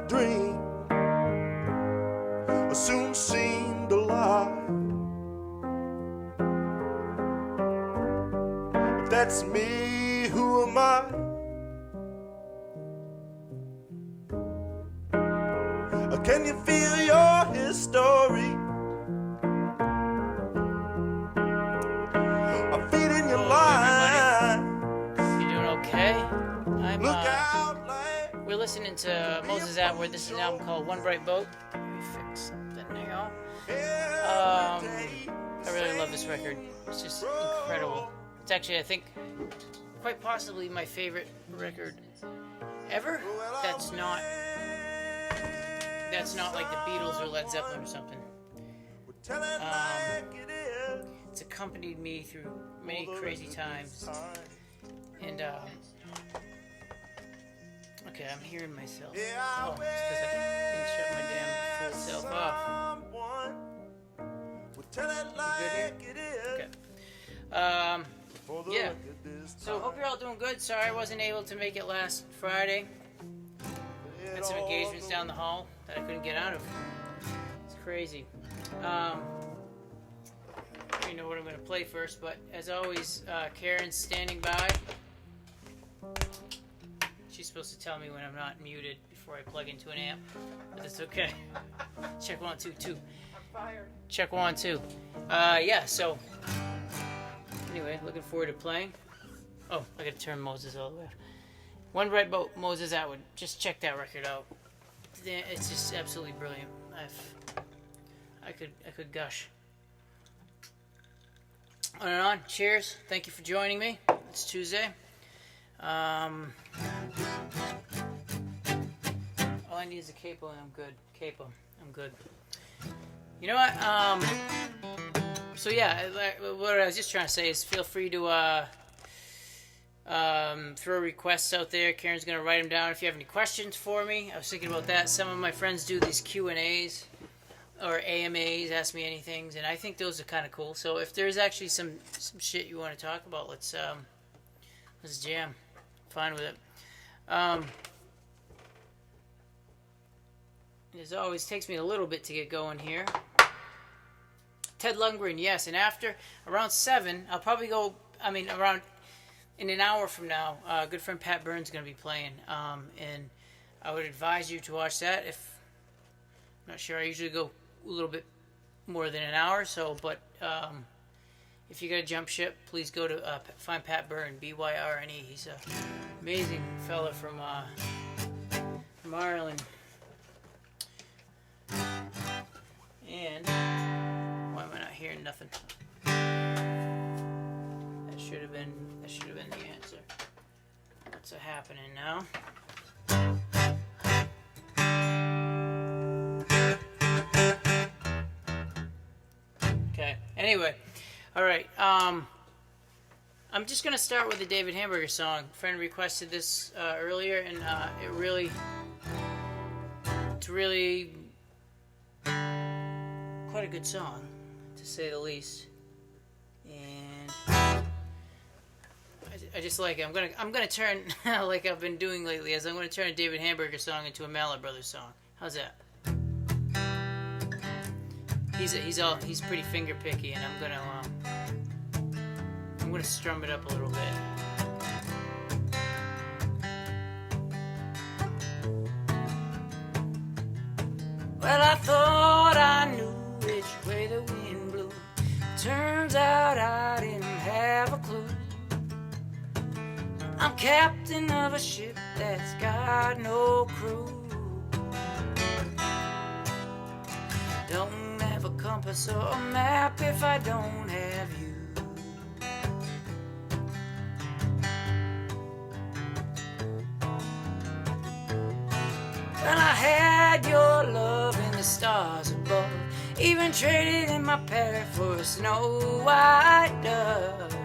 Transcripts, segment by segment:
dream soon seemed a lie. If that's me, who am I? Can you feel your history? I'm feeding your line. You doing okay? Look out, we're listening to Moses Atwood. This is an album called One Bright Boat. Let me fix something here. I really love this record. It's just incredible. It's actually, I think, quite possibly my favorite record ever. That's not like the Beatles or Led Zeppelin or something. It's accompanied me through many crazy times. And, okay, I'm hearing myself. Oh, it's because I didn't shut my damn full self off. Good here? Okay. Yeah. So, hope you're all doing good. Sorry I wasn't able to make it last Friday. Had some engagements down the hall that I couldn't get out of. It's crazy. I don't know what I'm going to play first, but as always, Karen's standing by. She's supposed to tell me when I'm not muted before I plug into an amp, but that's okay. Check 1, 2, 2. I'm fired. Check 1, 2. Yeah, so anyway, looking forward to playing. Oh, I gotta turn Moses all the way off. One Bright Boat, Moses Atwood. Just check that record out. It's just absolutely brilliant. I could gush. On and on. Cheers. Thank you for joining me. It's Tuesday. All I need is a capo and I'm good. Capo. I'm good. You know what? So yeah, what I was just trying to say is feel free to throw requests out there. Karen's going to write them down if you have any questions for me. I was thinking about that. Some of my friends do these Q&As or AMAs, Ask Me Anythings, and I think those are kind of cool. So if there's actually some shit you want to talk about, let's jam. Fine with it. As always, takes me a little bit to get going here. Ted Lundgren, yes, and after around 7, I'll probably go. Around in an hour from now, good friend Pat Burns is going to be playing, and I would advise you to watch that. If I'm not sure, I usually go a little bit more than an hour, so if you got to jump ship, please go to find Pat Byrne, Byrne. He's an amazing fella from Ireland. And why am I not hearing nothing? That should have been the answer. What's happening now? Okay. Anyway, all right. I'm just gonna start with the David Hamburger song. A friend requested this earlier, and it's really quite a good song, to say the least. And I just like it. I'm gonna turn like I've been doing lately, as I'm gonna turn a David Hamburger song into a Mallett Brothers song. How's that? He's pretty finger picky, and I'm gonna strum it up a little bit. Well, I thought I knew which way the wind blew. Turns out I didn't have a clue. I'm captain of a ship that's got no crew. Don't have a compass or a map if I don't have you. Well, I had your love in the stars above, even traded in my parrot for a snow white dove.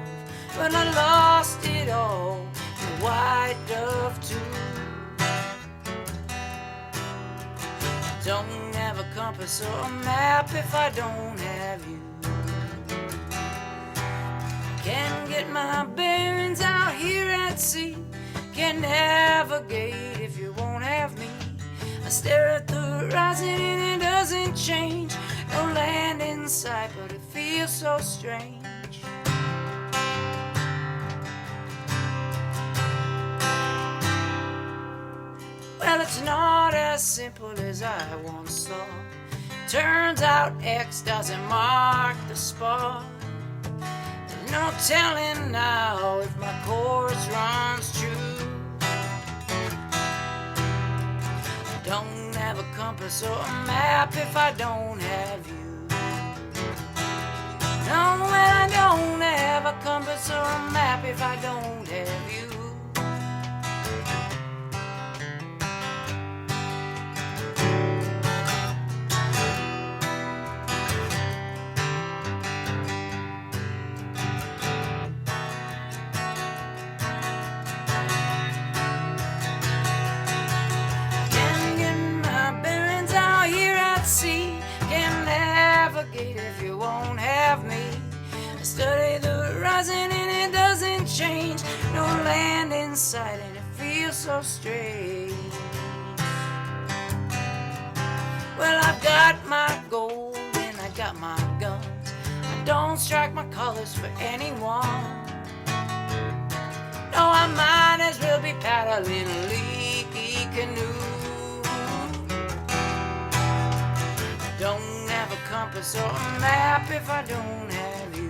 But I lost it all in a white dove too. Don't have a compass or a map if I don't have you. Can't get my bearings out here at sea. Can't navigate if you won't have me. stare at the horizon and it doesn't change. No land in sight, but it feels so strange. Well, it's not as simple as I once thought. Turns out X doesn't mark the spot. There's no telling now if my course runs true. I don't have a compass or a map if I don't have you. No, well, I don't have a compass or a map if I don't have you. If you won't have me, I study the horizon and it doesn't change. No land in sight and it feels so strange. Well, I've got my gold and I got my guns. I don't strike my colors for anyone. No, I might as well be paddling a leaky canoe. Don't have a compass or a map if I don't have you.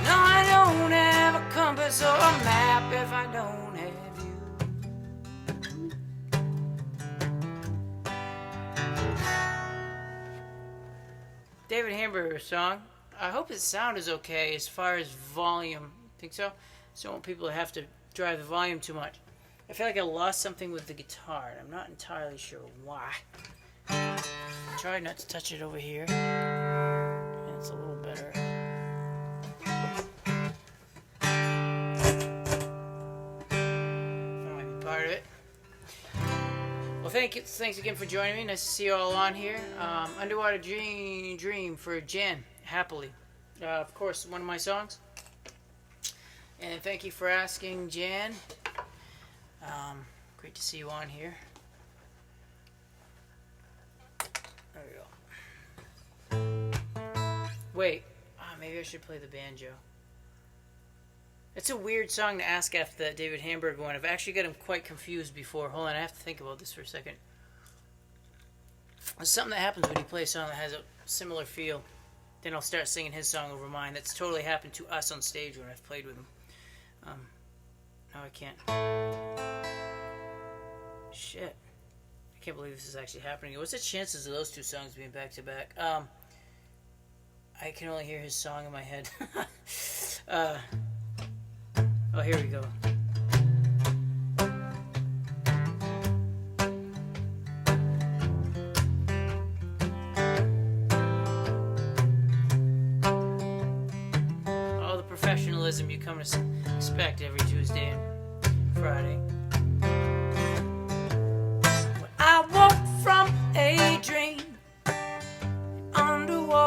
No, I don't have a compass or a map if I don't have you. David Hamburger song. I hope his sound is okay as far as volume. Think so? So I don't want people to have to drive the volume too much. I feel like I lost something with the guitar, and I'm not entirely sure why. Try not to touch it over here. Yeah, it's a little better. That might be part of it. Well, thanks again for joining me. Nice to see you all on here. Underwater Dream for Jen, Happily. Of course, one of my songs. And thank you for asking, Jan. Great to see you on here. There we go. Wait. Maybe I should play the banjo. It's a weird song to ask after that David Hamburger one. I've actually got him quite confused before. Hold on, I have to think about this for a second. There's something that happens when you play a song that has a similar feel. Then I'll start singing his song over mine. That's totally happened to us on stage when I've played with him. No, I can't. Shit. I can't believe this is actually happening. What's the chances of those two songs being back to back? I can only hear his song in my head. Oh, here we go. All the professionalism you come to expect every Tuesday and Friday. When I woke from a dream underwater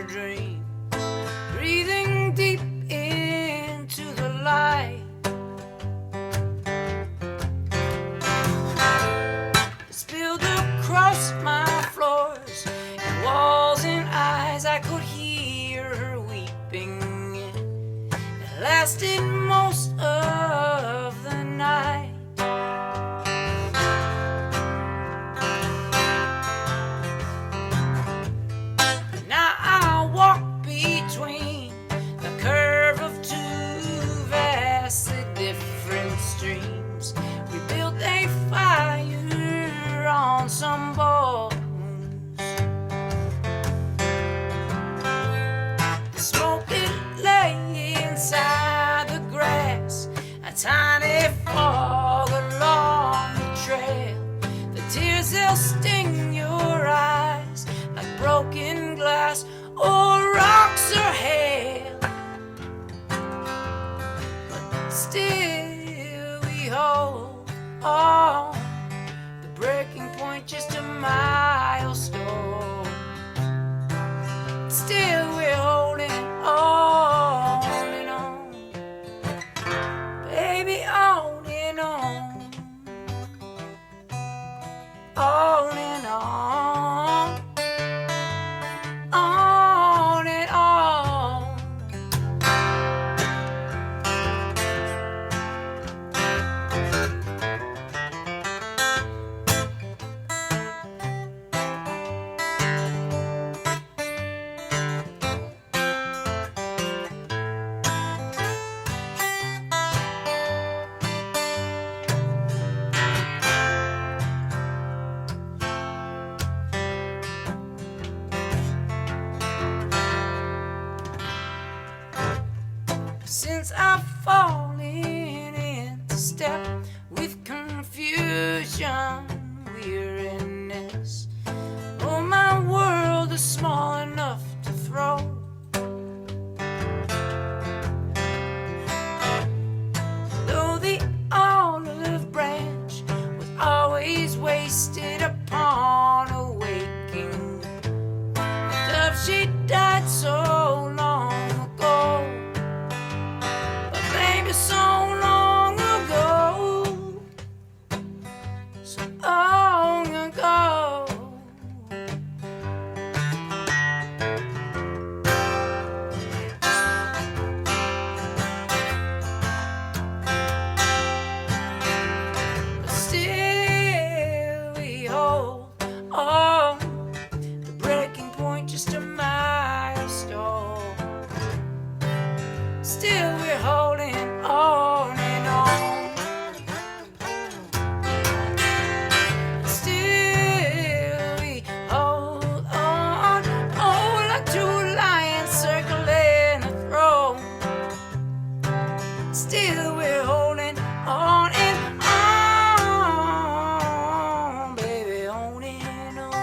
dream, breathing deep into the light. It spilled across my floors and walls and eyes. I could hear her weeping. It lasted most of the night. Now I walk between the curve of two vastly different streams. We built a fire on some bones. The smoke it lay inside the grass. since I've fallen into step with confusion, weariness. Oh, my world is small enough to throw. Though the olive branch was always wasted upon a waking dove, she died so long ago. But baby, so long ago, so long ago. But still we hold on, the breaking point just a milestone. Still we're holding on and on. Still we hold on, oh, like two lions circling a throne. Still we're holding on and on, baby, on and on.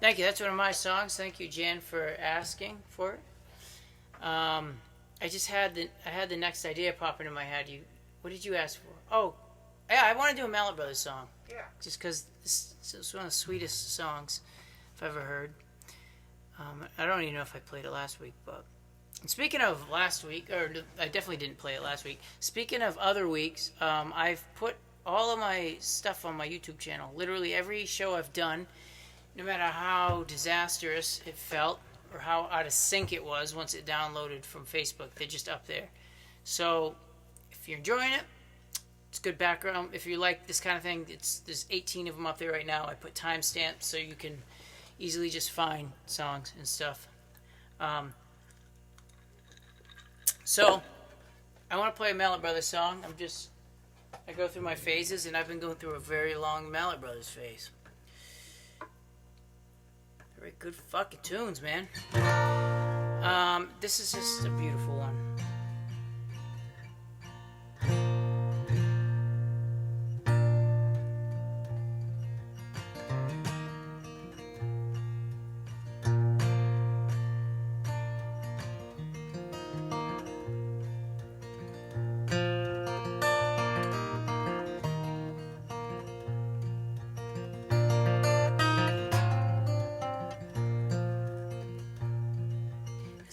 Thank you. That's one of my songs. Thank you, Jan, for asking for it. I just had the next idea pop into my head. What did you ask for? Oh, yeah, I want to do a Mallett Brothers song. Yeah. Just because it's one of the sweetest songs I've ever heard. I don't even know if I played it last week, but speaking of last week, or I definitely didn't play it last week. Speaking of other weeks, I've put all of my stuff on my YouTube channel. Literally every show I've done, no matter how disastrous it felt or how out of sync it was once it downloaded from Facebook, they're just up there. So if you're enjoying it, it's good background. If you like this kind of thing, there's 18 of them up there right now. I put timestamps so you can easily just find songs and stuff. So I want to play a Mallett Brothers song. I go through my phases, and I've been going through a very long Mallett Brothers phase. Very good fucking tunes, man. This is just a beautiful one.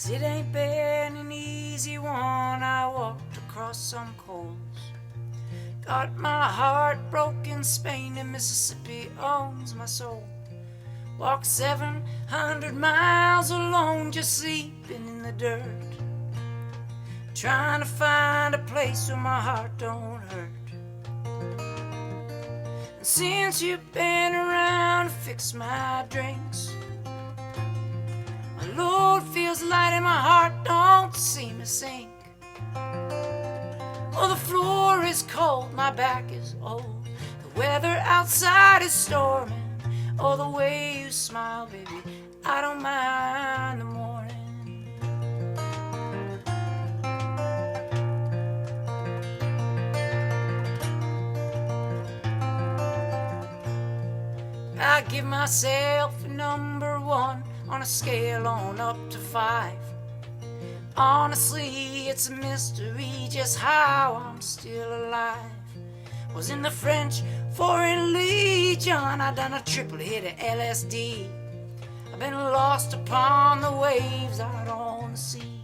It ain't been an easy one. I walked across some coals, got my heart broken. Spain and Mississippi owns my soul. Walked 700 miles alone, just sleeping in the dirt, trying to find a place where my heart don't hurt. And since you've been around to fix my drinks, my load feels light and my heart don't seem to sink. Oh, the floor is cold, my back is old, the weather outside is storming. Oh, the way you smile, baby, I don't mind the morning. I give myself a number 1 on a scale on up to 5. Honestly, it's a mystery just how I'm still alive. Was in the French Foreign Legion, I done a triple hit of LSD. I've been lost upon the waves out on the sea.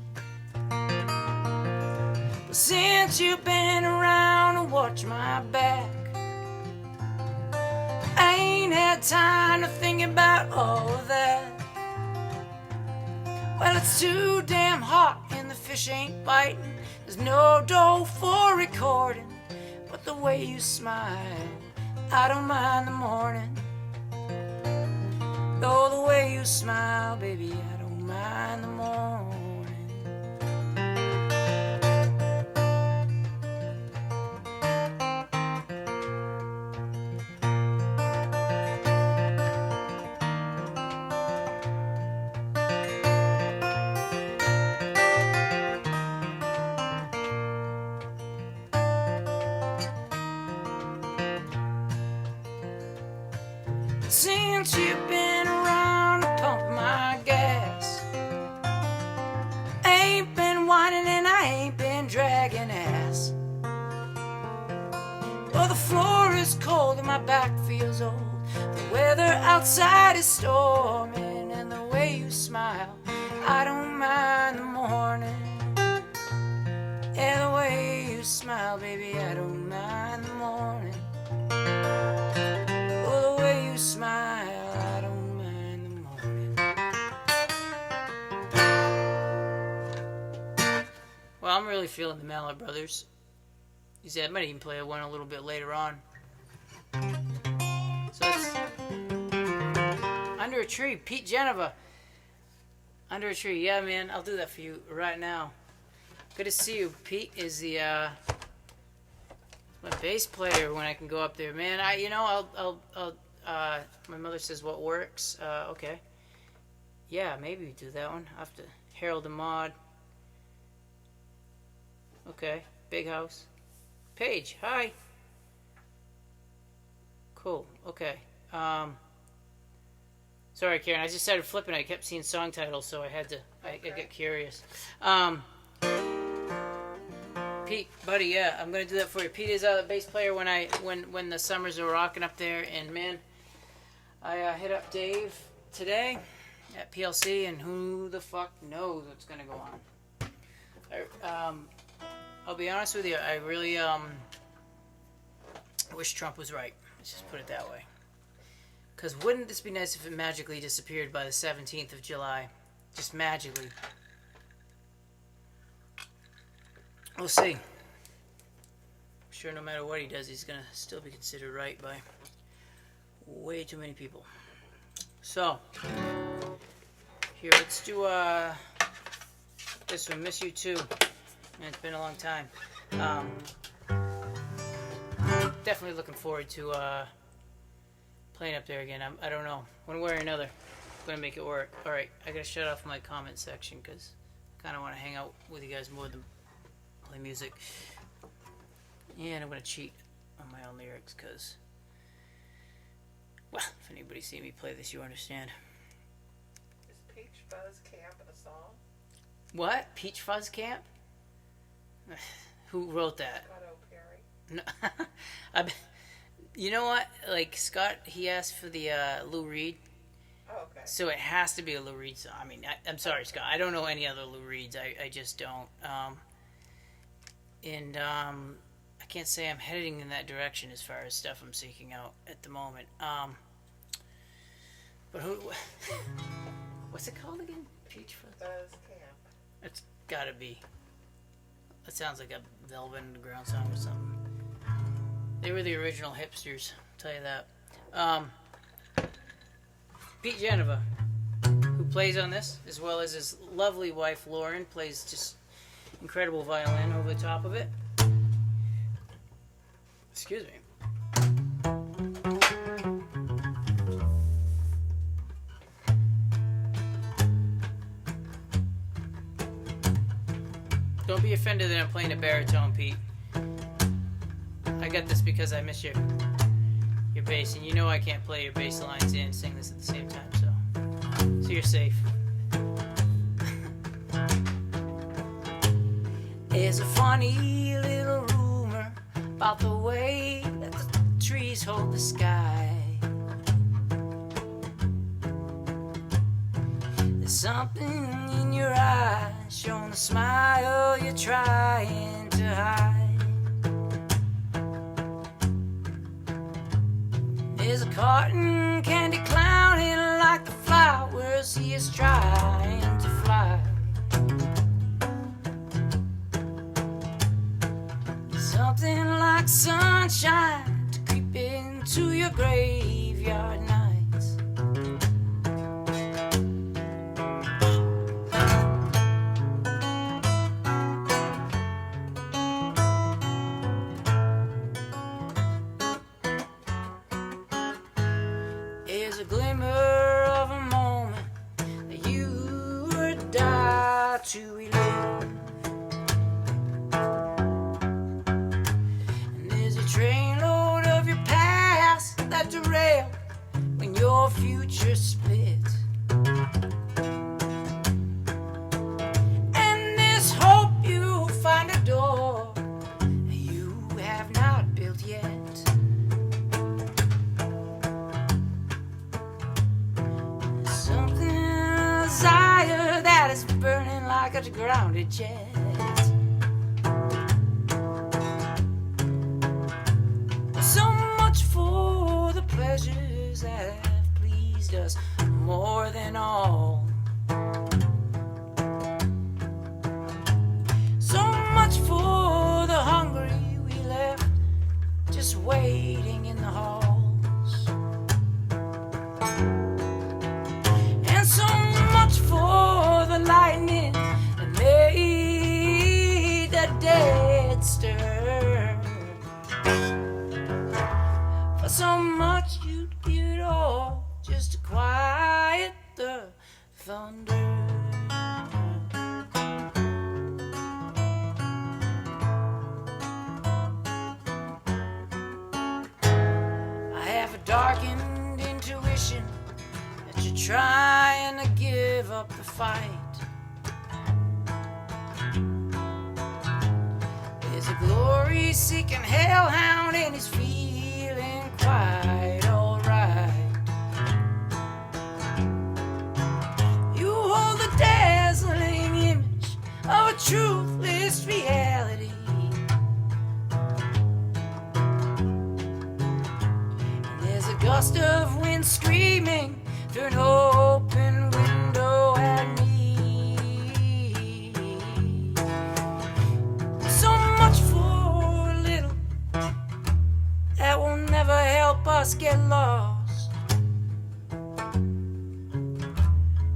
But since you've been around to watch my back, I ain't had time to think about all of that. Well, it's too damn hot and the fish ain't biting. There's no dough for recording, but the way you smile, I don't mind the morning. Oh, the way you smile, baby, I don't mind the morning. Since you've been around to pump my gas, ain't been whining and I ain't been dragging ass. Well, the floor is cold and my back feels old. The weather outside is storming, and the way you smile, I don't mind the morning. Yeah, the way you smile, baby, I don't mind the morning. Oh, the way you smile, I don't mind the morning. Well, I'm really feeling the Mallett brothers. You see, I might even play one a little bit later on. So it's Under a Tree, Pete Geneva. Under a Tree, yeah, man, I'll do that for you right now. Good to see you. Pete is the my bass player when I can go up there, man. I'll my mother says what works. Okay, yeah, maybe we do that one. I have to Harold and Maude. Okay, Big House. Paige, hi. Cool. Okay. Sorry, Karen. I just started flipping. I kept seeing song titles, so I had to. I get curious. Pete, buddy, yeah, I'm gonna do that for you. Pete is the bass player when the summers are rocking up there, and man, I hit up Dave today at PLC, and who the fuck knows what's gonna go on. I'll be honest with you, I really wish Trump was right. Let's just put it that way. Because wouldn't this be nice if it magically disappeared by the 17th of July? Just magically. We'll see. I'm sure no matter what he does, he's going to still be considered right by way too many people. So, here, let's do this one, Miss You Too. Man, it's been a long time. Definitely looking forward to playing up there again. I don't know. One way or another, I'm going to make it work. Alright, I got to shut off my comment section because I kind of want to hang out with you guys more than play music. And I'm going to cheat on my own lyrics because, well, if anybody see me play this, you understand. Is Peach Fuzz Camp a song? What? Peach Fuzz Camp? Who wrote that? Scott O'Perry. No, you know what? Like Scott, he asked for the Lou Reed. Oh, okay. So it has to be a Lou Reed song. I mean, I'm sorry, Scott. I don't know any other Lou Reeds. I just don't. I can't say I'm heading in that direction as far as stuff I'm seeking out at the moment. But who? What's it called again? Peach Fuzz Camp. It's gotta be. That sounds like a Velvet Underground song or something. They were the original hipsters, I'll tell you that. Pete Geneva, who plays on this, as well as his lovely wife Lauren, plays just incredible violin over the top of it. Excuse me. Don't be offended that I'm playing a baritone, Pete. I got this because I miss your bass, and you know I can't play your bass lines and sing this at the same time, so you're safe. There's a funny little rumor about the way that the trees hold the sky. There's something in your eyes showing the smile you're trying to hide. There's a cotton candy clowning like the flowers he is trying to fly. Something like sunshine to creep into your graveyard nights. future split. And there's hope you find a door you have not built yet. Something desire that is burning like a grounded jet. So much for the pleasures that have pleased us more than all. So much for the hungry we left just waiting in the halls. And so much for the lightning that made the dead stir. For so much you'd give it all just to quiet the thunder. I have a darkened intuition that you're trying to give up the fight. There's a glory-seeking hellhound and he's feeling quite alright. You hold the dazzling image of a truthless reality. There's a gust of wind screaming through an open window at me. So much for a little that will never help us get lost.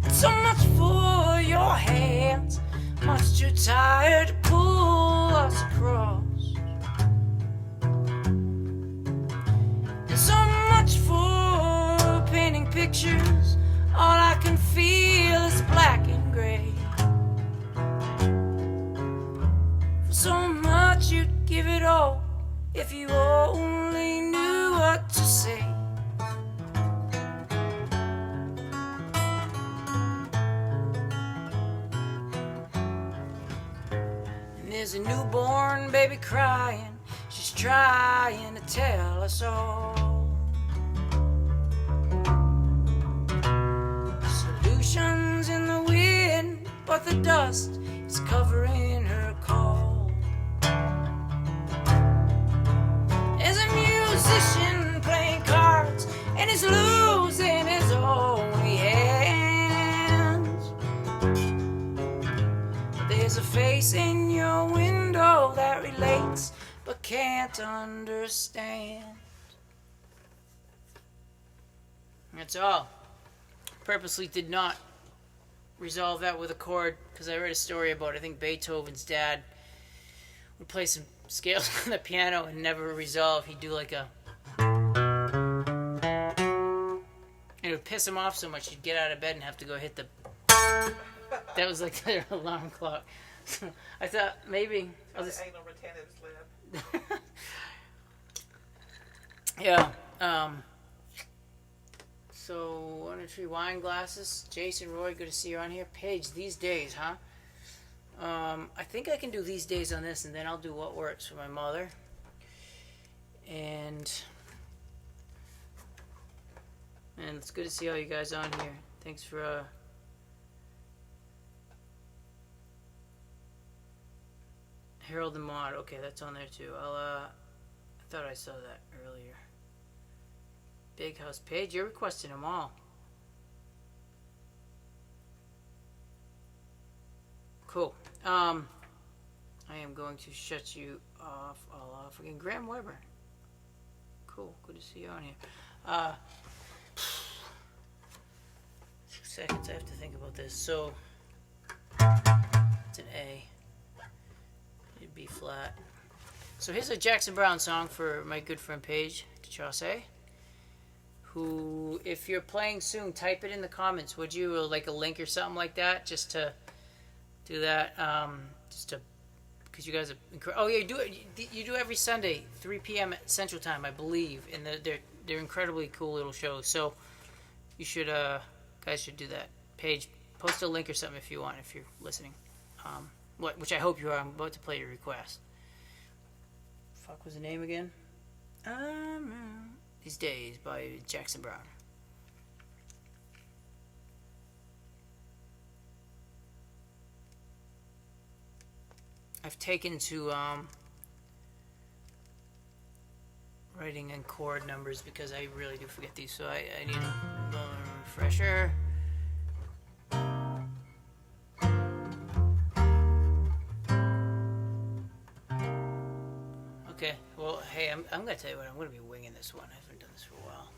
And so much for your hands, much too tired to pull us across. And so much for painting pictures, all I can feel is black and gray. For so much you'd give it all if you only knew what to say. And there's a newborn baby crying, she's trying to tell us all. Solutions in the wind, but the dust is covering her call. There's a musician playing cards and he's losing his only hands. There's a face in your window that relates but can't understand. That's all. Purposely did not resolve that with a chord because I read a story about, I think Beethoven's dad would play some scales on the piano and never resolve. He'd do like a... and it would piss him off so much he'd get out of bed and have to go hit the... That was like their alarm clock. I thought maybe... I'll just... Anal retentive lid. Yeah. So, 103 wine glasses. Jason, Roy, good to see you on here. Paige, these days, huh? I think I can do these days on this, and then I'll do what works for my mother. And it's good to see all you guys on here. Thanks for Harold and Maude. Okay, that's on there too. I thought I saw that earlier. Big House Page, you're requesting them all. Cool. I am going to shut you all off again. Graham Weber. Cool. Good to see you on here. 2 seconds. I have to think about this. So it's an A. It'd be flat. So here's a Jackson Browne song for my good friend Paige DeChaussee, who, if you're playing soon, type it in the comments, would you? Or like a link or something like that, just to do that. Just to, because you guys are oh yeah, you do every Sunday 3 p.m. Central Time, I believe, and they're incredibly cool little shows. So You should, guys should do that. Paige, post a link or something if you want, if you're listening. Which I hope you are. I'm about to play your request. Fuck was the name again? These Days by Jackson Browne. I've taken to writing in chord numbers because I really do forget these, so I need a refresher. Okay, well, hey, I'm going to tell you what, I'm going to be winging this one. I haven't done this for a while.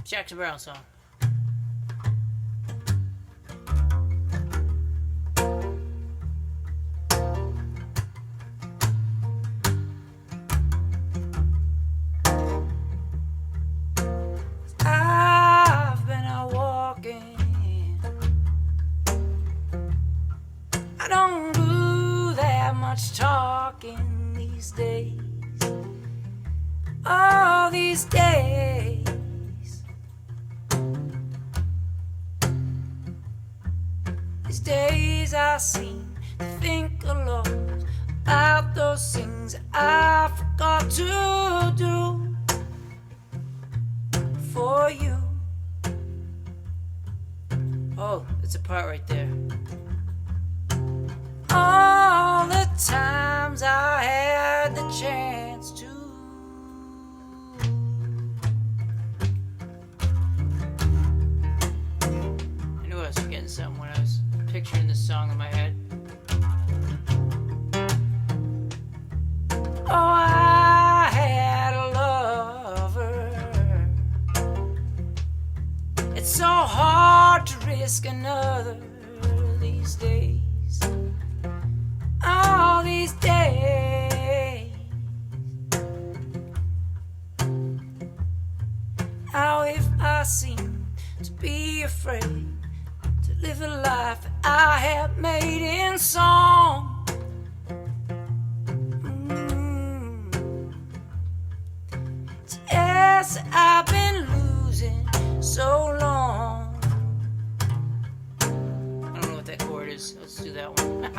Jackson Browne song. I've been out walking. I don't do that much talking these days. All these days. These days I seem to think a lot about those things I forgot to do for you. Oh, it's a part right there. All the times I had the chance to. I knew I was forgetting something when I was picturing this song in my head. Oh, I had a lover. It's so hard to risk another these days. All these days. How if I seem to be afraid to live a life that I have made in song. Yes, I've been losing so long. I don't know what that chord is. Let's do that one.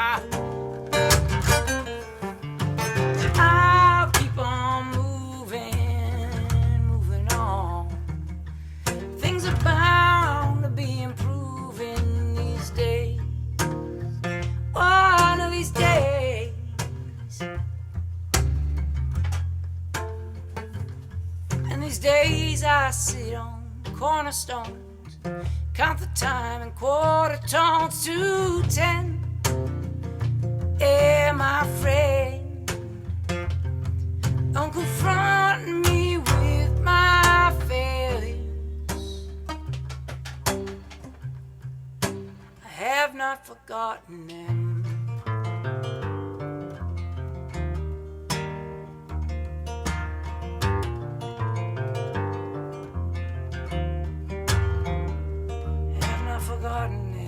I'll keep on moving on. Things are bound to be improving these days. One of these days. And these days I sit on cornerstones, count the time in quarter tones to 10. Yeah, my friend, don't confront me with my failures. I have not forgotten them. I have not forgotten them.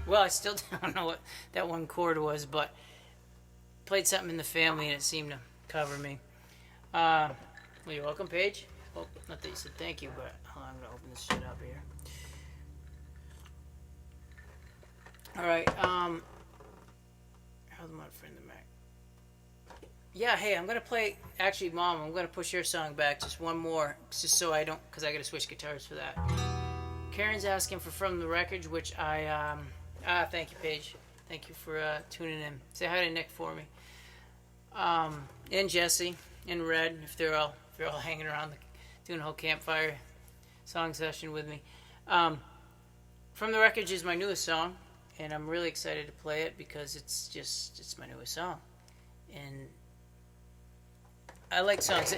Well, I still don't know what that one chord was, but played something in the family and it seemed to cover me. Well, you're welcome, Paige. Well, not that you said thank you, but hold on, I'm going to open this shit up here. Alright, how's my friend the Mac? Yeah, hey, I'm going to play, actually, Mom, I'm going to push your song back just one more, just so I don't, because I got to switch guitars for that. Karen's asking for From the Wreckage, which I, thank you, Paige. Thank you for tuning in. Say hi to Nick for me. And Jesse and Red, if they're all hanging around doing a whole campfire song session with me. From the Wreckage is my newest song, and I'm really excited to play it because it's my newest song. And I like songs.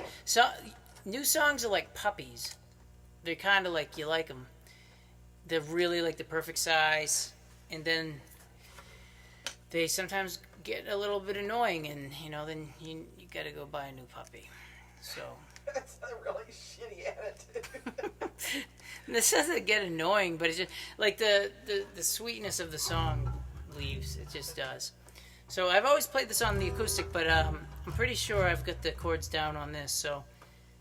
New songs are like puppies. They're kind of like you like them. They're really like the perfect size, and then they sometimes get a little bit annoying, and then you got to go buy a new puppy. So That's a really shitty attitude. this doesn't get annoying, but it's just like the sweetness of the song leaves. It just does. So I've always played this on the acoustic, but I'm pretty sure I've got the chords down on this. So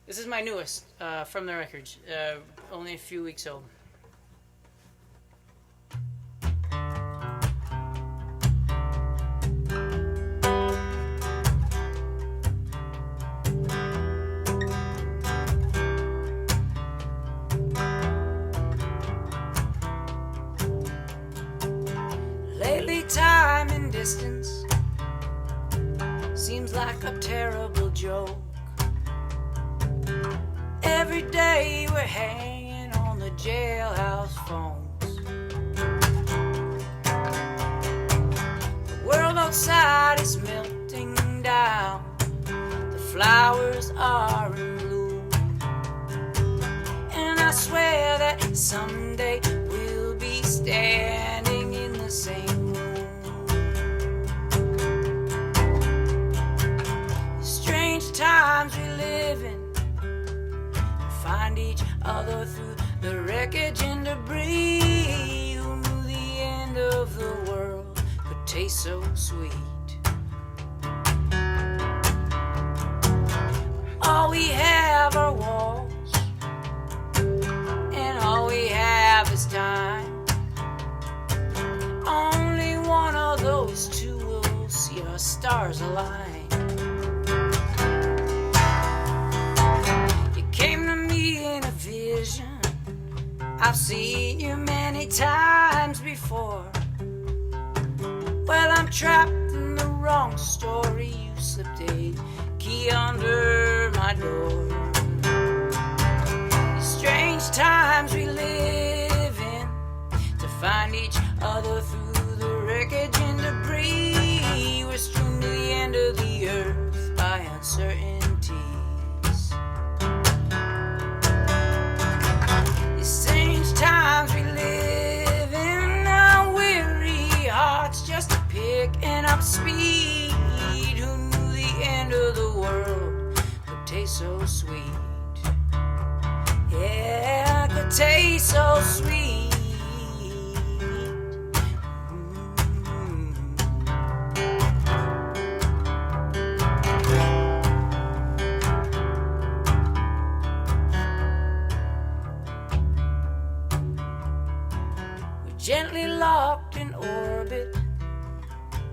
this is my newest from the Wreckage. Only a few weeks old. Lately, time and distance seems like a terrible joke. Every day we're hanging on the jailhouse phones. The world outside is melting down. The flowers are in bloom. And I swear that someday we'll be standing in the same room. Strange times we live in. Find each other through the wreckage and debris. Who knew the end of the world could taste so sweet? All we have are walls, and all we have is time. Only one of those two will see our stars align. I've seen you many times before. Well, I'm trapped in the wrong story. You slipped a key under my door. These strange times we live in, to find each other through the wreckage and debris. We're strewn to the end of the earth by uncertainties. Times we live in, our weary hearts just picking up speed. Who knew the end of the world could taste so sweet? Yeah, could taste so sweet. Gently locked in orbit,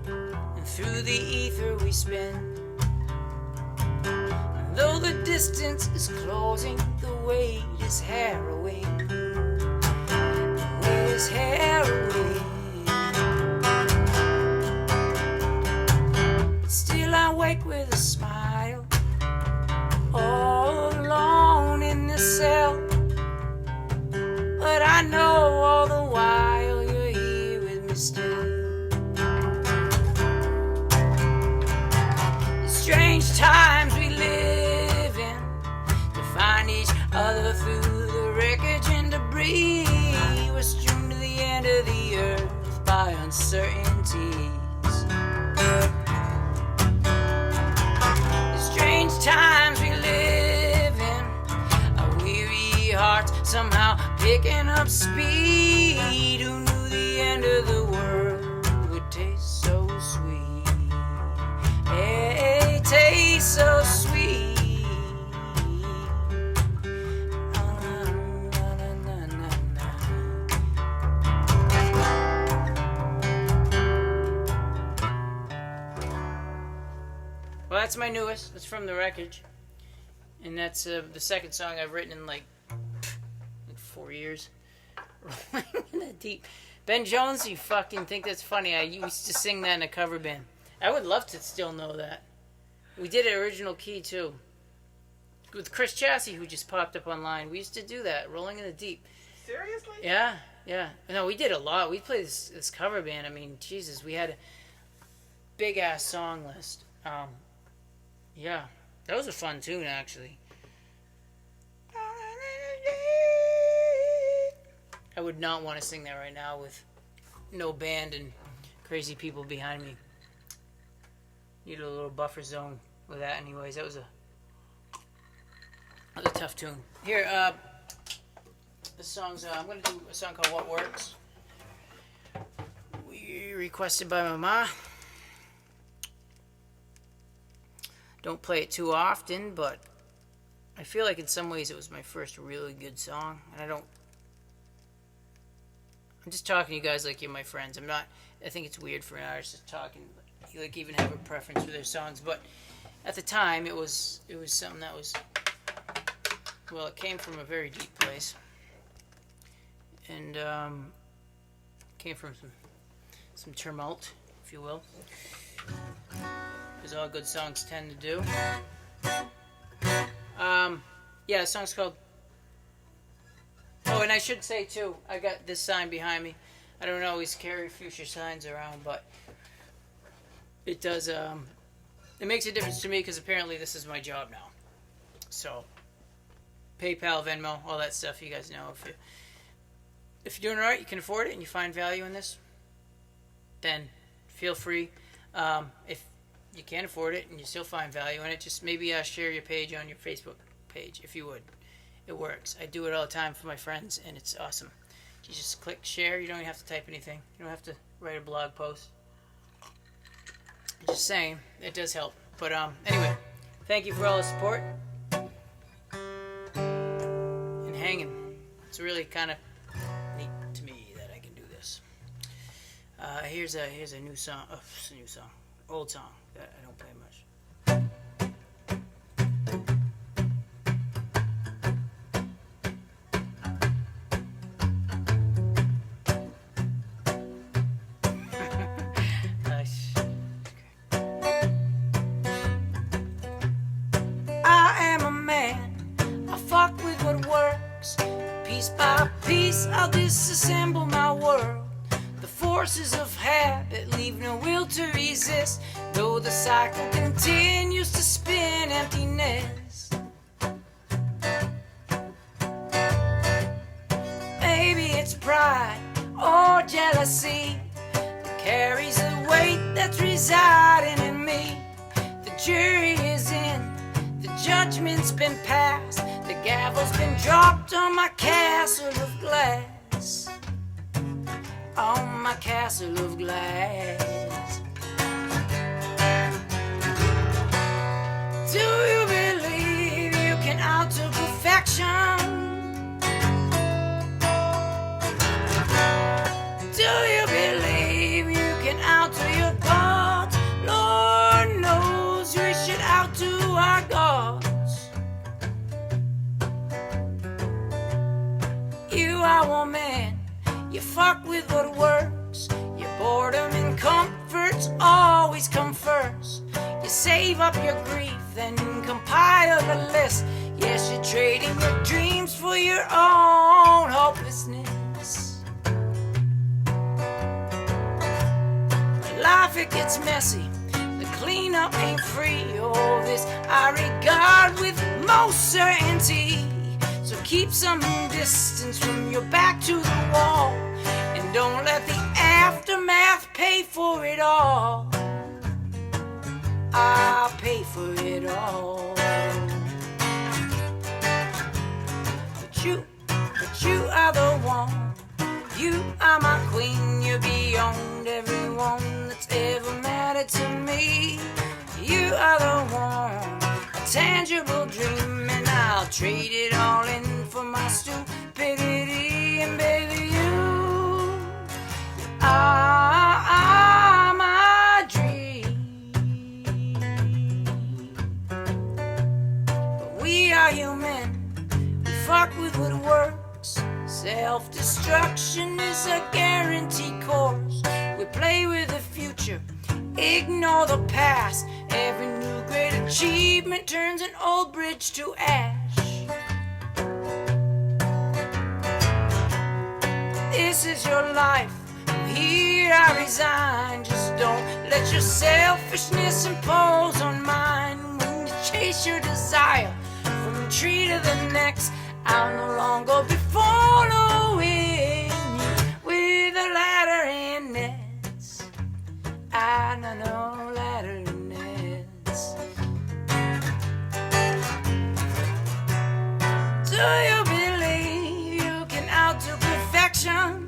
and through the ether we spin. And though the distance is closing, the weight is harrowing. The weight is harrowing. But still I wake with a smile, all alone in this cell. But I know all the while you're here with me still. The strange times we live in, to find each other through the wreckage and debris. We're strewn to the end of the earth by uncertainties. The strange times we live in, our weary hearts somehow picking up speed. Who knew the end of the world would taste so sweet? Hey, taste so sweet. Well, that's my newest. It's from the Wreckage, and that's the second song I've written in like 4 years. Rolling in the deep. Ben Jones, you fucking think that's funny? I used to sing that in a cover band. I would love to still know that. We did it original key too, with Chris Chassie, who just popped up online. We used to do that, Rolling in the Deep. Seriously? Yeah. No, we did a lot. We played this cover band. I mean, Jesus, we had a big ass song list. Yeah, that was a fun tune actually. I would not want to sing that right now with no band and crazy people behind me. Need a little buffer zone with that anyways. That was a tough tune. Here, the song's, I'm going to do a song called What Works. Requested by my ma. Don't play it too often, but I feel like in some ways it was my first really good song. And I'm just talking to you guys like you're my friends. I think it's weird for an artist to talk and like even have a preference for their songs, but at the time it was something that was, well, it came from a very deep place, and came from some tumult, if you will, as all good songs tend to do. Yeah, the song's called, oh, and I should say too, I got this sign behind me. I don't always carry future signs around, but it does, it makes a difference to me because apparently this is my job now. So, PayPal, Venmo, all that stuff, you guys know. If you're doing alright, you can afford it, and you find value in this, then feel free. If you can't afford it and you still find value in it, just maybe share your page on your Facebook page, if you would. It works. I do it all the time for my friends, and it's awesome. You just click share. You don't even have to type anything. You don't have to write a blog post. Just saying, it does help. But anyway, thank you for all the support and hanging. It's really kind of neat to me that I can do this. Here's a new song. Oh, it's a new song, old song that I don't play much. I'll disassemble my world. The forces of habit leave no will to resist, though the cycle continues to spin emptiness. Maybe it's pride or jealousy that carries the weight that's residing in me. The jury is in, the judgment's been passed, the gavel's been dropped on my castle of glass. On my castle of glass. Do you believe you can alter perfection? Do you believe you can alter your gods? Lord knows we should outdo our gods. You are woman. You fuck with what works. Your boredom and comforts always come first. You save up your grief, then compile a list. Yes, you're trading your dreams for your own hopelessness. When life, it gets messy, the cleanup ain't free. Oh, this I regard with most certainty. So keep some distance from your back to the wall, and don't let the aftermath pay for it all. I'll pay for it all. But you are the one. You are my queen. You're beyond everyone that's ever mattered to me. You are the one, a tangible dream, and I'll trade it all in for my stupidity. And baby, you are my dream. But we are human, we fuck with what works. Self-destruction is a guaranteed course. We play with the future, ignore the past. Every new great achievement turns an old bridge to ash. This is your life, here I resign. Just don't let your selfishness impose on mine. When you chase your desire from a tree to the next, I'll no longer be following you with a ladder and nets. I know ladder and nets. Do you believe you can outdo perfection?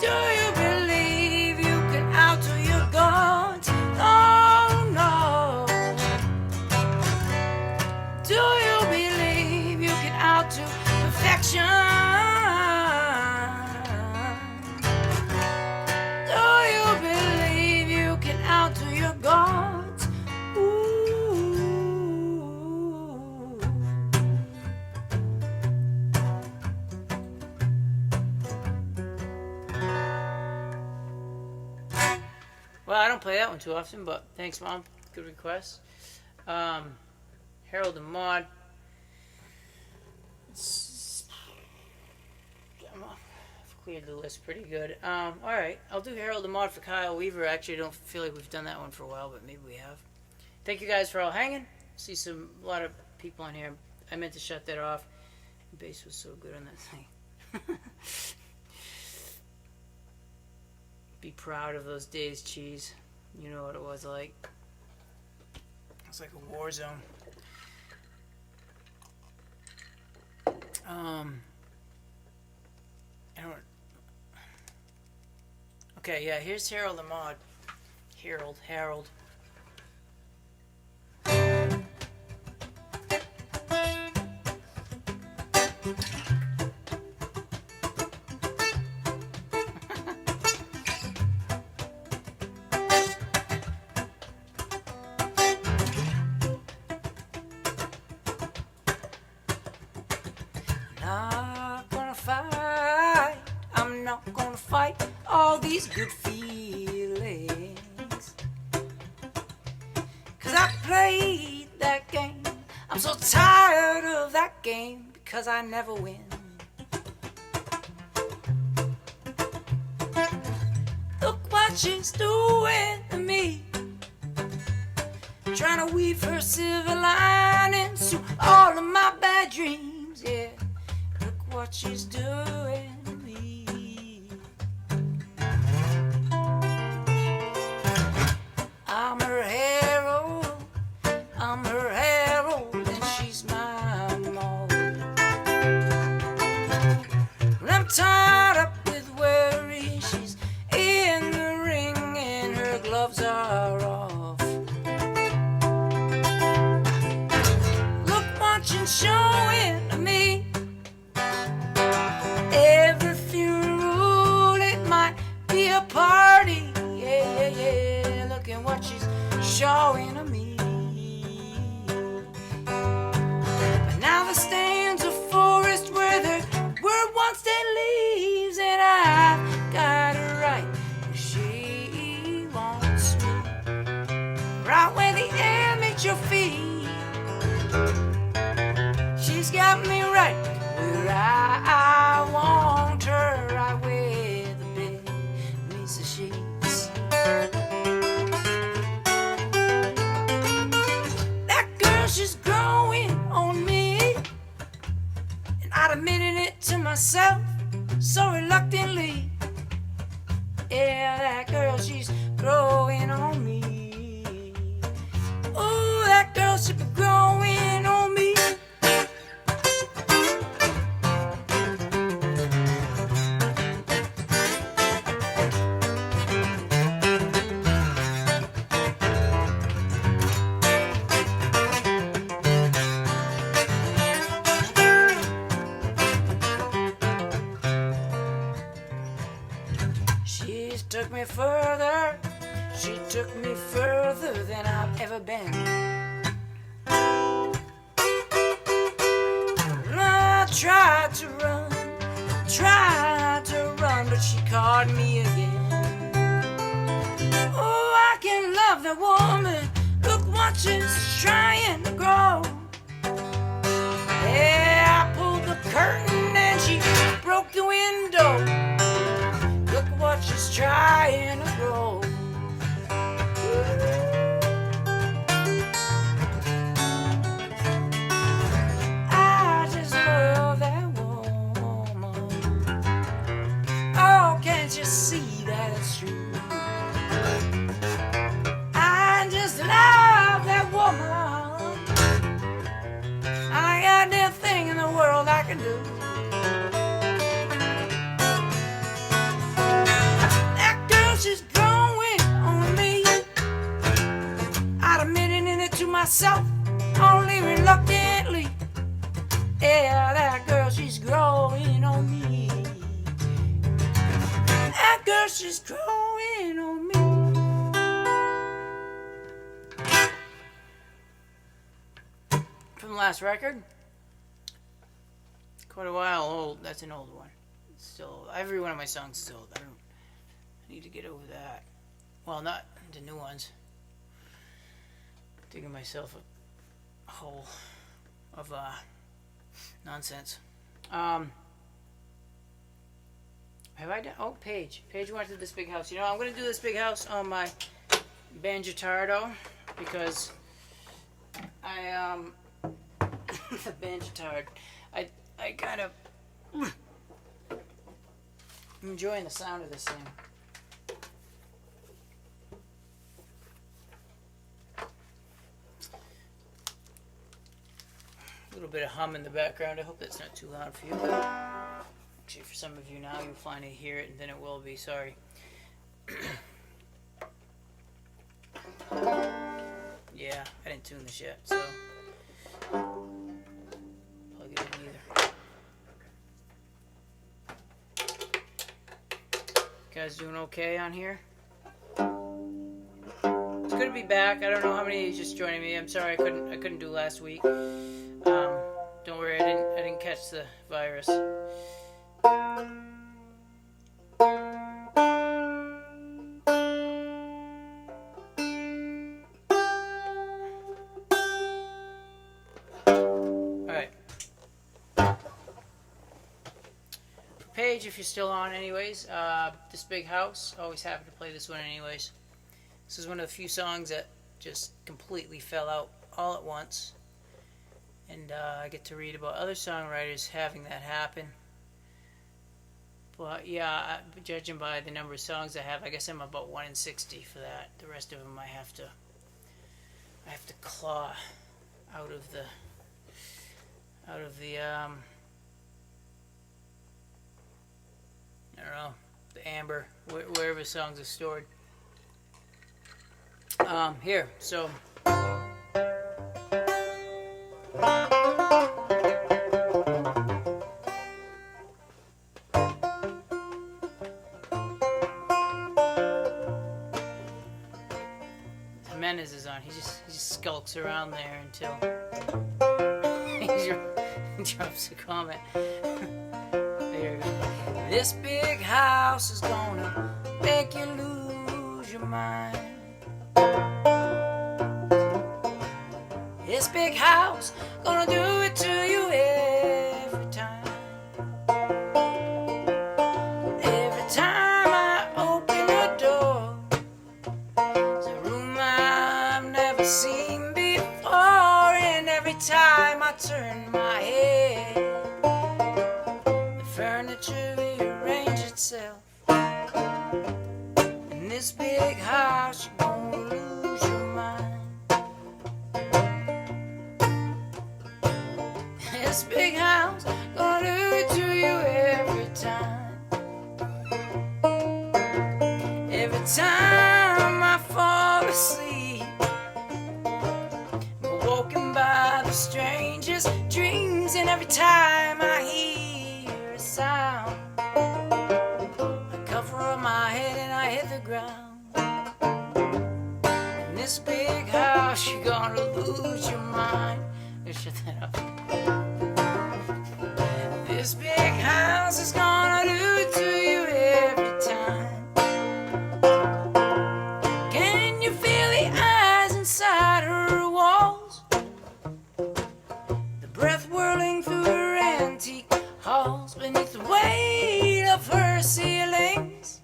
Do you believe you can outdo your goal? Well, I don't play that one too often, but thanks, Mom. Good request. Harold and Maude. I've cleared the list pretty good. Alright, I'll do Harold and Maude for Kyle Weaver. Actually, I don't feel like we've done that one for a while, but maybe we have. Thank you guys for all hanging. See a lot of people on here. I meant to shut that off. The bass was so good on that thing. Be proud of those days, Cheese. You know what it was like. It was like a war zone. I don't. Okay, yeah. Here's Harold and Maude. Harold. I'm not gonna fight all these good feelings, 'cause I played that game. I'm so tired of that game, because I never win. Look what she's doing to me, trying to weave her silver linings to all of my bad dreams, yeah. Look what she's doing to me. I'm her herald, and she's my Maude. When I'm tied up with worry, she's in the ring and her gloves are off. Look what she's showing to me. Every funeral, it might be a party. Yeah. Look at what she's showing to me. But now there stands a forest where there were once dead leaves, and I've got her right where she wants me, right where the air meets your feet. She's got me right where I want her, right where the bed meets the sheets. That girl, she's growing on me, and I'd admitted it to myself so reluctantly. Yeah, that girl, she's growing on me. Oh, that girl, she's growing on me. She took me further than I've ever been. I tried to run, but she caught me again. Oh, I can love that woman. Look what she's trying to grow. Yeah, I pulled the curtain and she broke the window. Look what she's trying to grow. I just love that woman. Oh, can't you see that it's true? I just love that woman. I got nothing in the world I can do. She's growing on me. I'd admitted it to myself, only reluctantly. Yeah, that girl, she's growing on me. That girl, she's growing on me. From the last record, quite a while old. That's an old one. Still, every one of my songs is still. I need to get over that. Well, not the new ones. Digging myself a hole of nonsense. Have I done? Oh, Paige. Paige went to this big house. You know, I'm going to do this big house on my Banjo-Tardo because I the Banjo-Tard. I kind of enjoying the sound of this thing. A little bit of hum in the background. I hope that's not too loud for you. Actually, for some of you now, you'll finally hear it, and then it will be. Sorry. Yeah, I didn't tune this yet, so plug it in either. You guys doing okay on here? It's good to be back. I don't know how many of you just joining me. I'm sorry I couldn't do last week. Don't worry, I didn't catch the virus. Alright. Paige, if you're still on anyways, this big house, always happy to play this one anyways. This is one of the few songs that just completely fell out all at once. And I get to read about other songwriters having that happen. But yeah, judging by the number of songs I have, I guess I'm about 1 in 60 for that. The rest of them I have to claw out of the I don't know, the amber, wherever songs are stored. Here, so. Jimenez is on. He just skulks around there until he drops a comment. There you go. This big house is gonna make you lose your mind. This big house gonna do it to you every time. Every time I open the door, it's a room I've never seen before. And every time I turn my head, the furniture rearranges itself. In this big house, you're gonna lose your mind. This big house gonna do it to you every time. Every time I fall asleep, I'm woken by the strangest dreams. And every time I hear a sound, I cover up my head and I hit the ground. In this big house, you're gonna lose your mind. Let's shut that up. This big house is gonna do it to you every time. Can you feel the eyes inside her walls? The breath whirling through her antique halls. Beneath the weight of her ceilings,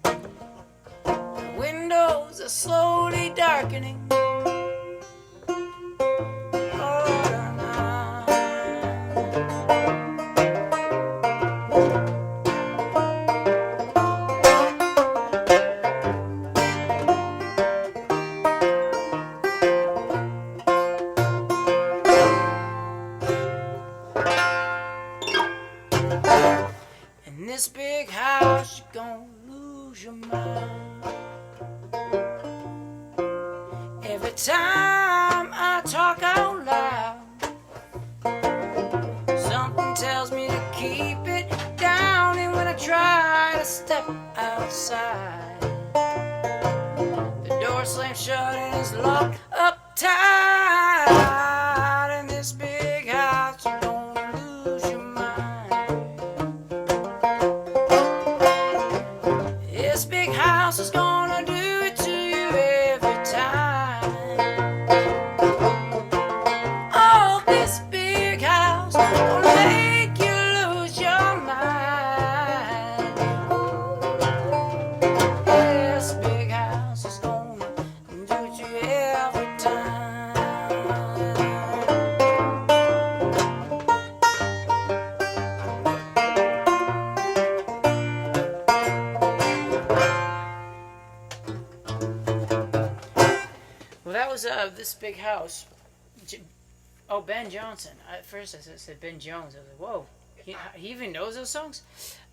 the windows are slowly darkening. This big house, you're gonna lose your mind. Every time I talk out loud, something tells me to keep it down. And when I try to step outside, the door slams shut and it's locked up tight. In this big house, you're gonna lose your mind. This big house is gonna do it to you knows this big house? Ben Johnson. At first I said Ben Jones. I was like, whoa. He even knows those songs?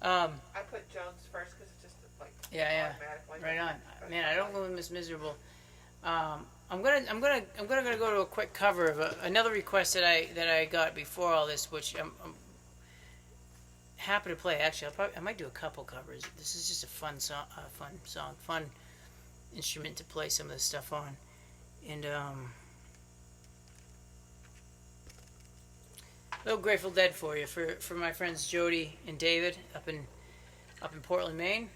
I put Jones first because it's just like automatically. Right on. Man, I don't go Miss Miserable. I'm gonna go to a quick cover of another request that I got before all this, which I'm happy to play. Actually, I might do a couple covers. This is just a fun song, instrument to play some of this stuff on, and little Grateful Dead for you, for my friends Jody and David up in Portland, Maine.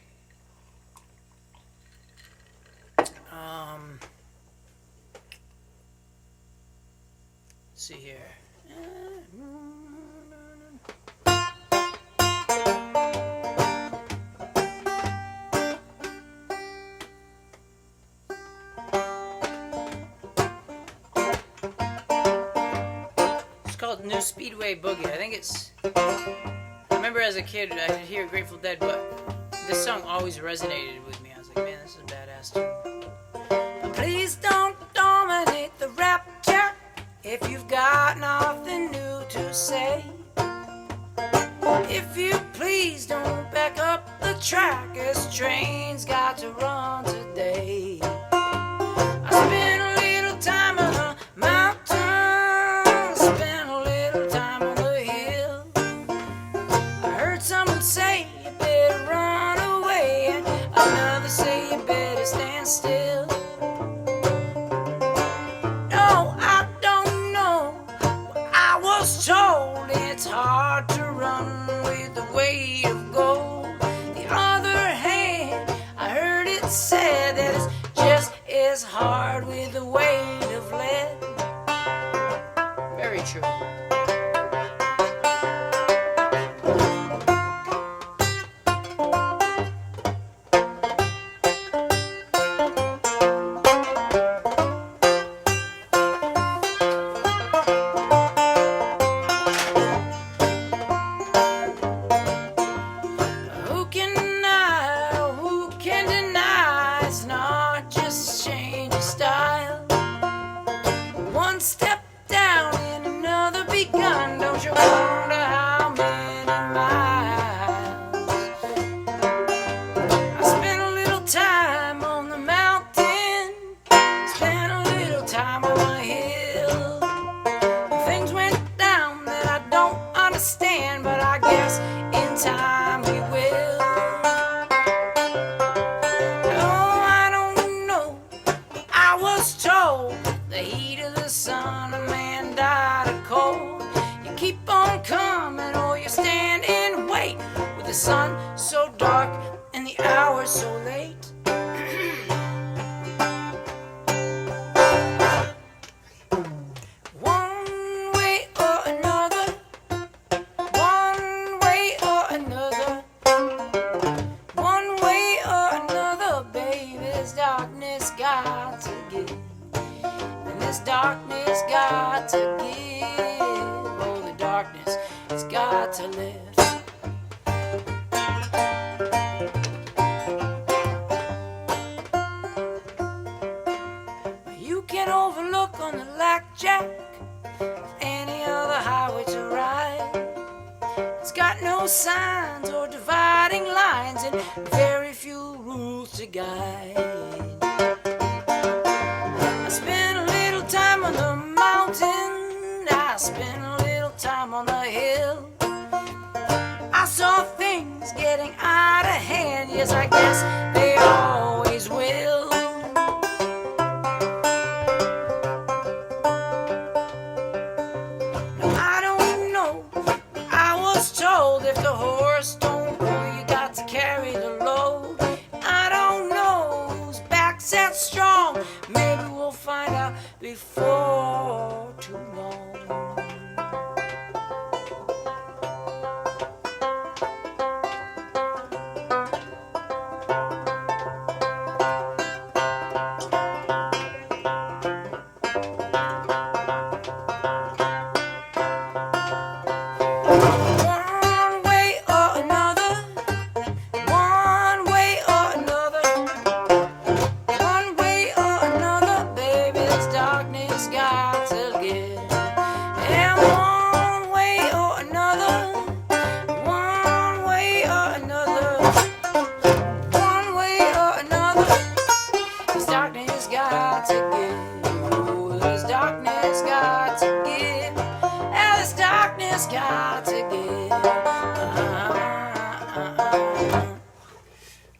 Let's see here. New Speedway Boogie. I think I remember as a kid I did hear Grateful Dead, but this song always resonated with me. I was like, man, this is a badass tune. Please don't dominate the rapture if you've got nothing new to say. If you please don't back up the track, this train's got to run today. I spent a little time on the mountain, say you better run away, and another say you better stand still. No, I don't know what I was told. It's hard to run with the weight of gold. The other hand, I heard it said that it's just as hard with the weight of lead. Very true.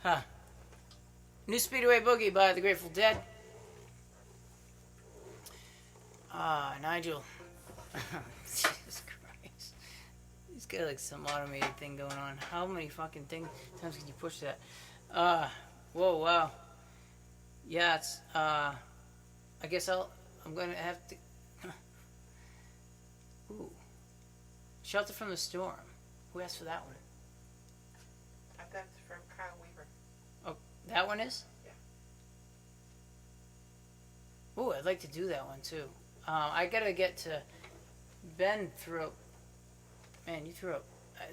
Huh. New Speedway Boogie by the Grateful Dead. Nigel. Jesus Christ. He's got like some automated thing going on. How many fucking times can you push that? Whoa, wow. Yeah, it's, I guess I'm gonna have to, ooh. Shelter from the Storm. Who asked for that one? That's from Kyle Weaver. Oh, that one is? Yeah. Ooh, I'd like to do that one too. I gotta get to, Ben threw up, man, you threw up,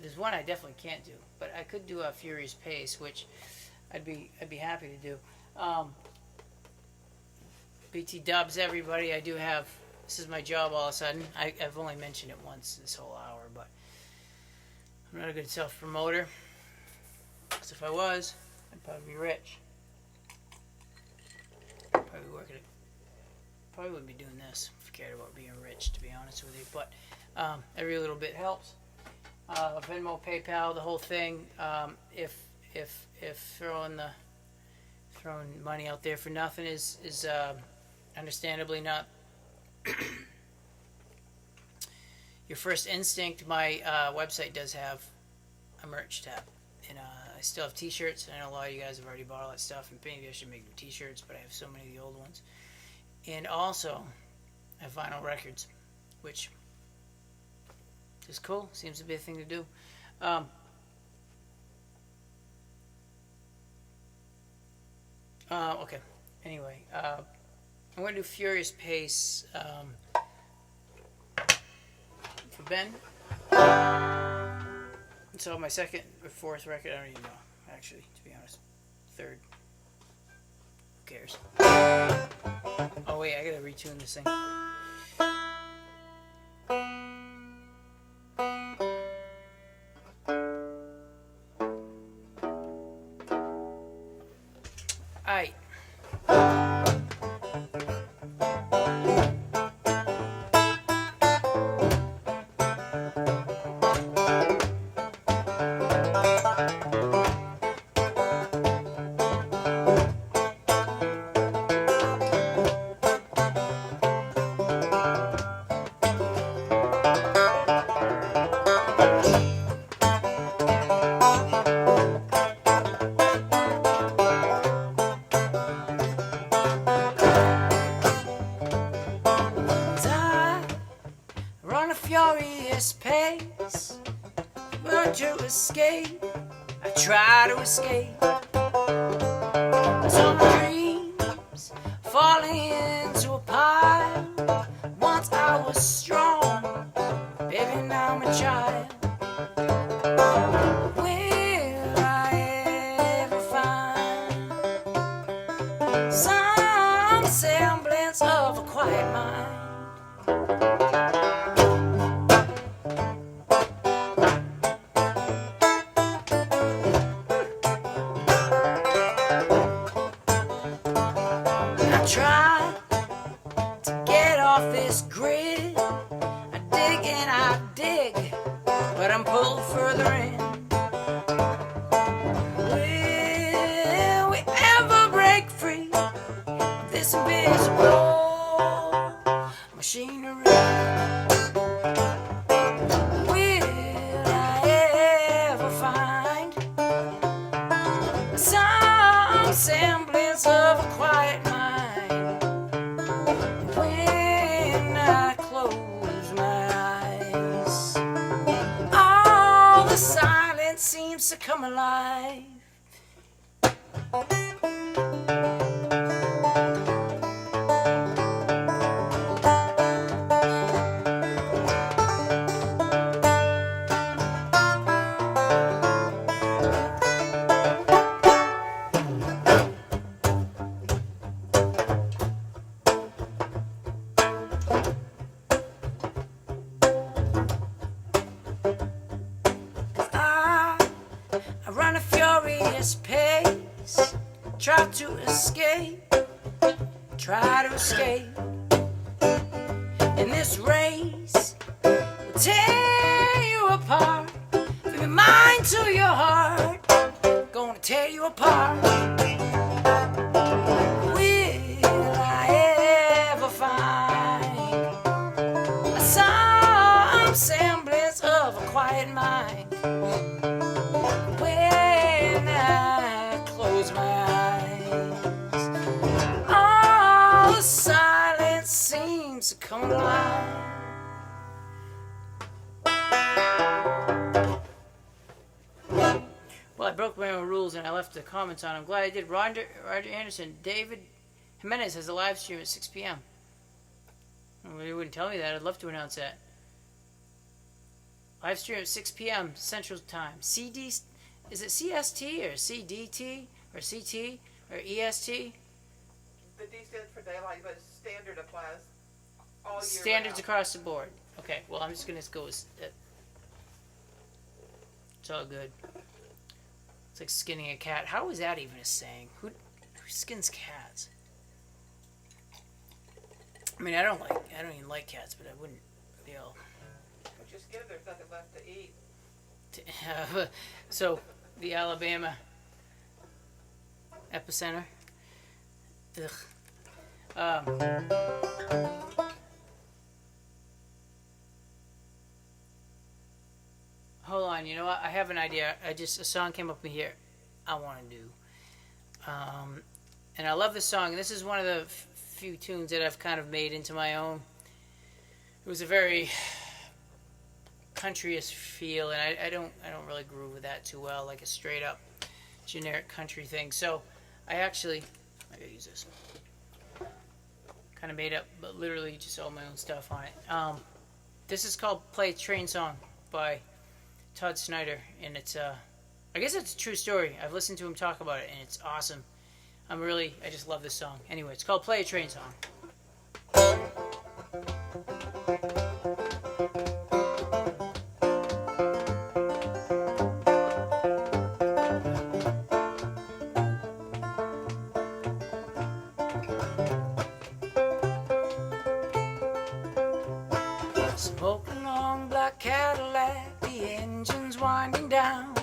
there's one I definitely can't do, but I could do a Furious Pace, which I'd be happy to do. BT dubs, everybody. I do have, this is my job all of a sudden. I've only mentioned it once this whole hour, but I'm not a good self-promoter. Because if I was, I'd probably be rich. Probably working it. Probably wouldn't be doing this. Forget about being rich, to be honest with you. But every little bit helps. Venmo, PayPal, the whole thing. If throwing money out there for nothing is understandably not your first instinct, my website does have a merch tab, and I still have t-shirts, and I know a lot of you guys have already bought all that stuff, and maybe I should make new t-shirts, but I have so many of the old ones. And also I have vinyl records, which is cool, seems to be a thing to do. Okay, anyway, I'm going to do Furious Pace for Ben. So my second or fourth record, I don't even know, actually, to be honest. Third. Who cares? Oh wait, I gotta retune this thing. Aight. Pace, but to escape, I try to escape. Some dreams falling into a pile. Once I was strong, baby, now I'm a child. Will I ever find some semblance of a quiet mind? Try to get off this grid. I dig and I dig, but I'm pulled further in. Will we ever break free of this invisible machinery? Will I ever find some semblance of a quiet mind? Seems to come alive. I run a furious pace, try to escape, in this race will tear you apart, from your mind to your heart. tear you apart. Will I ever find some semblance of a quiet mind when I close my eyes? All the silence seems to come alive. Well, I broke my own rules and I left the comments on. I'm glad I did. Roger Anderson, David Jimenez has a live stream at 6 p.m. Well, you wouldn't tell me that. I'd love to announce that. Live stream at 6 p.m. Central Time. CD, is it CST or CDT or CT or EST? The D stands for daylight, but standard applies all year Standards round. across the board. Okay, well, I'm just going to go with it. It's all good. It's like skinning a cat. How is that even a saying? Who skins cats? I mean, I don't even like cats, but I wouldn't be all. But just give, there's nothing left to eat. So, the Alabama epicenter. Ugh. Hold on, you know what? I have an idea. A song came up in here I want to do. And I love this song. This is one of the few tunes that I've kind of made into my own. It was a very country-ish feel, and I don't really groove with that too well, like a straight up generic country thing. So I gotta use this. Kind of made up, but literally just all my own stuff on it. This is called "Play Train Song" by Todd Snyder, and it's I guess it's a true story. I've listened to him talk about it, and it's awesome. I just love this song. Anyway, it's called "Play a Train Song." Smoking long black Cadillac, the engine's winding down.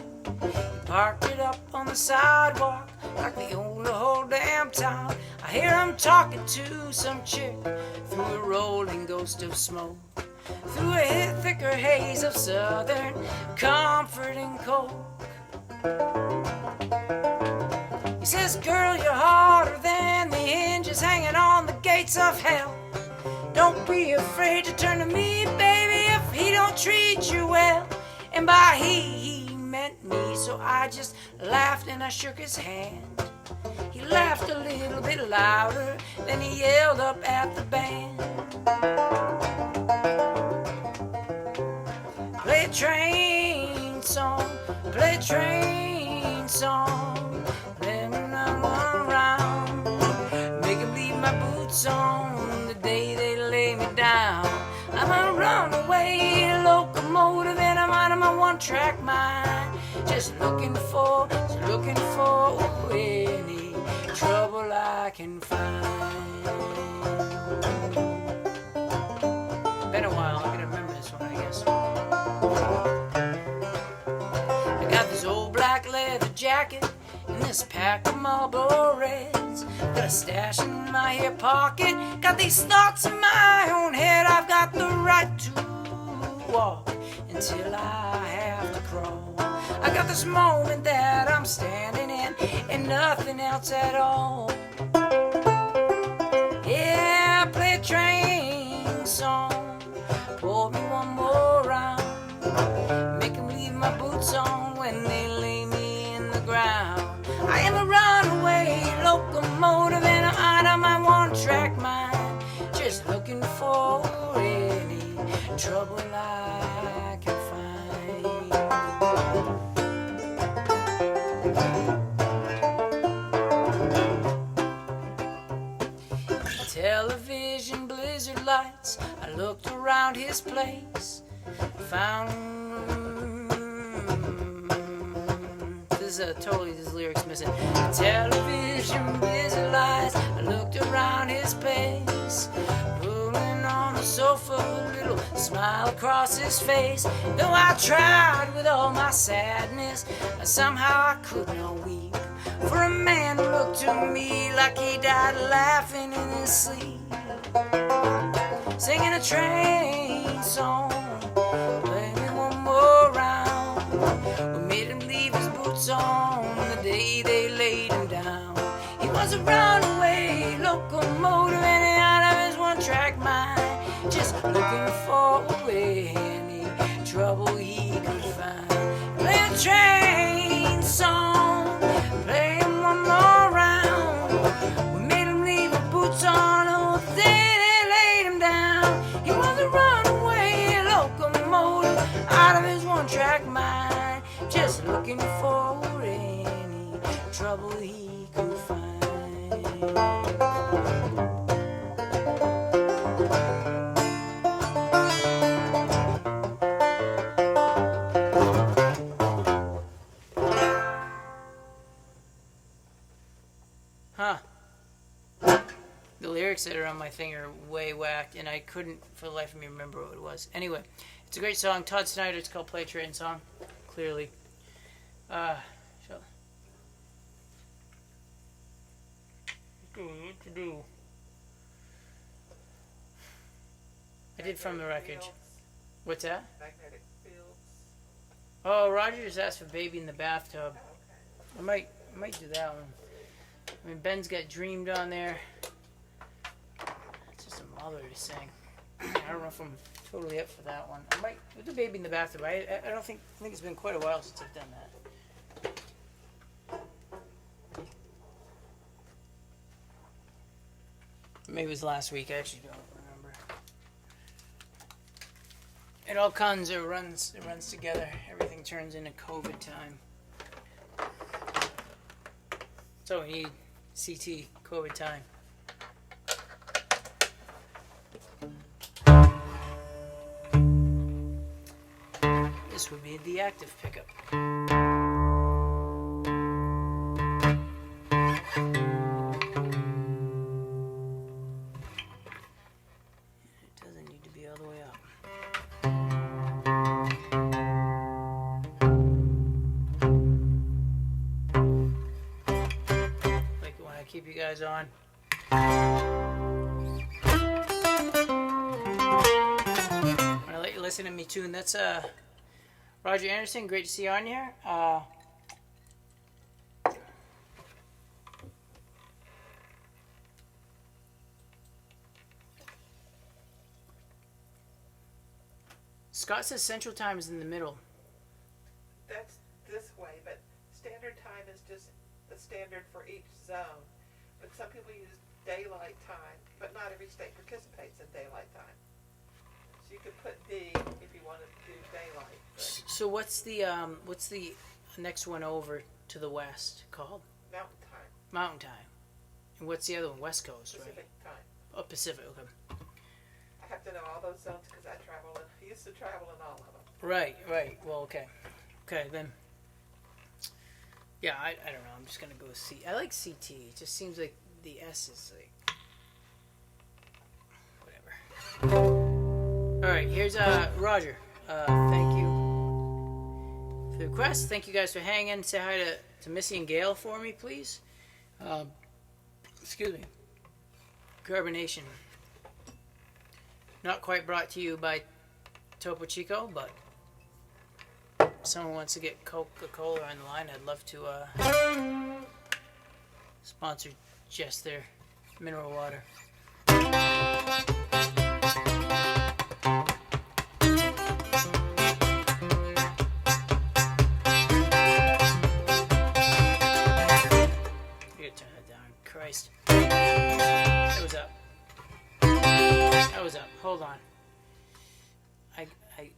He parked it up on the sidewalk like the owner whole damn town. I hear him talking to some chick through a rolling ghost of smoke, through a thicker haze of southern comfort and coke. He says, "Girl, you're harder than the hinges hanging on the gates of hell. Don't be afraid to turn to me, baby, if he don't treat you well." And by he meant me, so I just laughed and I shook his hand. He laughed a little bit louder, then he yelled up at the band. "Play a train song, play a train song. Let me run one around. Make him leave my boots on the day they lay me down. I'm a runaway locomotive and I'm out of my one-track mind. Just looking for any trouble I can find." Been a while, I'm gonna remember this one, I guess. I got this old black leather jacket and this pack of Marlboro Reds. Got a stash in my hip pocket, got these thoughts in my own head. I've got the right to walk until I have to crawl. I got this moment that I'm standing in and nothing else at all. Yeah, play a train song, pour me one more round. Make them leave my boots on when they lay me in the ground. I am a runaway locomotive and I'm out of my one-track mind. Just looking for any trouble I can find. Television blizzard lights, I looked around his place, found this lyrics missing. Television blizzard lights, I looked around his place, pulling on the sofa, a little smile across his face. Though I tried with all my sadness, somehow I could not weep. For a man who looked to me like he died laughing in his sleep, singing a train song, playing it one more round. We made him leave his boots on the day they laid him down. He was a runaway locomotive and out of his one-track mind, just looking for any trouble he could find. Play a train song, play him one more round. We made him leave his boots on the day they laid him down. He was a runaway locomotive out of his one-track mind, just looking for any trouble he could find. Huh. The lyrics that are on my thing are way whacked, and I couldn't for the life of me remember what it was. Anyway, it's a great song. Todd Snyder, it's called Play a Train Song. Clearly. What to do? I did From the Wreckage. What's that? Magnetic fields. Oh, Roger just asked for Baby in the Bathtub. Okay. I might do that one. I mean, Ben's got Dreamed on there. It's just a mother to sing. I don't know if I'm totally up for that one. I might do Baby in the Bathtub. I think it's been quite a while since I've done that. Maybe it was last week. I actually don't remember. It all comes. It runs together. Everything turns into COVID time. So we need CT, COVID time. This would be the active pickup. It doesn't need to be all the way up. Keep you guys on. I'm gonna let you listen to me tune. That's Roger Anderson. Great to see you on here. Scott says Central Time is in the middle. That's this way, but standard time is just the standard for each zone. But some people use daylight time, but not every state participates in daylight time. So you could put D if you wanted to do daylight. But So what's the next one over to the west called? mountain time, Mountain Time. And what's the other one? West Coast, right? Pacific time. Oh, Pacific. Okay. I have to know all those zones because I used to travel in all of them. Right. Well, okay. Then. Yeah, I don't know. I'm just gonna go with C. I like CT. It just seems like the S is like whatever. All right, here's Roger. Thank you for the request. Thank you guys for hanging. Say hi to Missy and Gail for me, please. Excuse me. Carbonation. Not quite brought to you by Topo Chico, but someone wants to get Coca-Cola on the line, I'd love to sponsor just their mineral water. Turn that down. Christ. That was up. Hold on.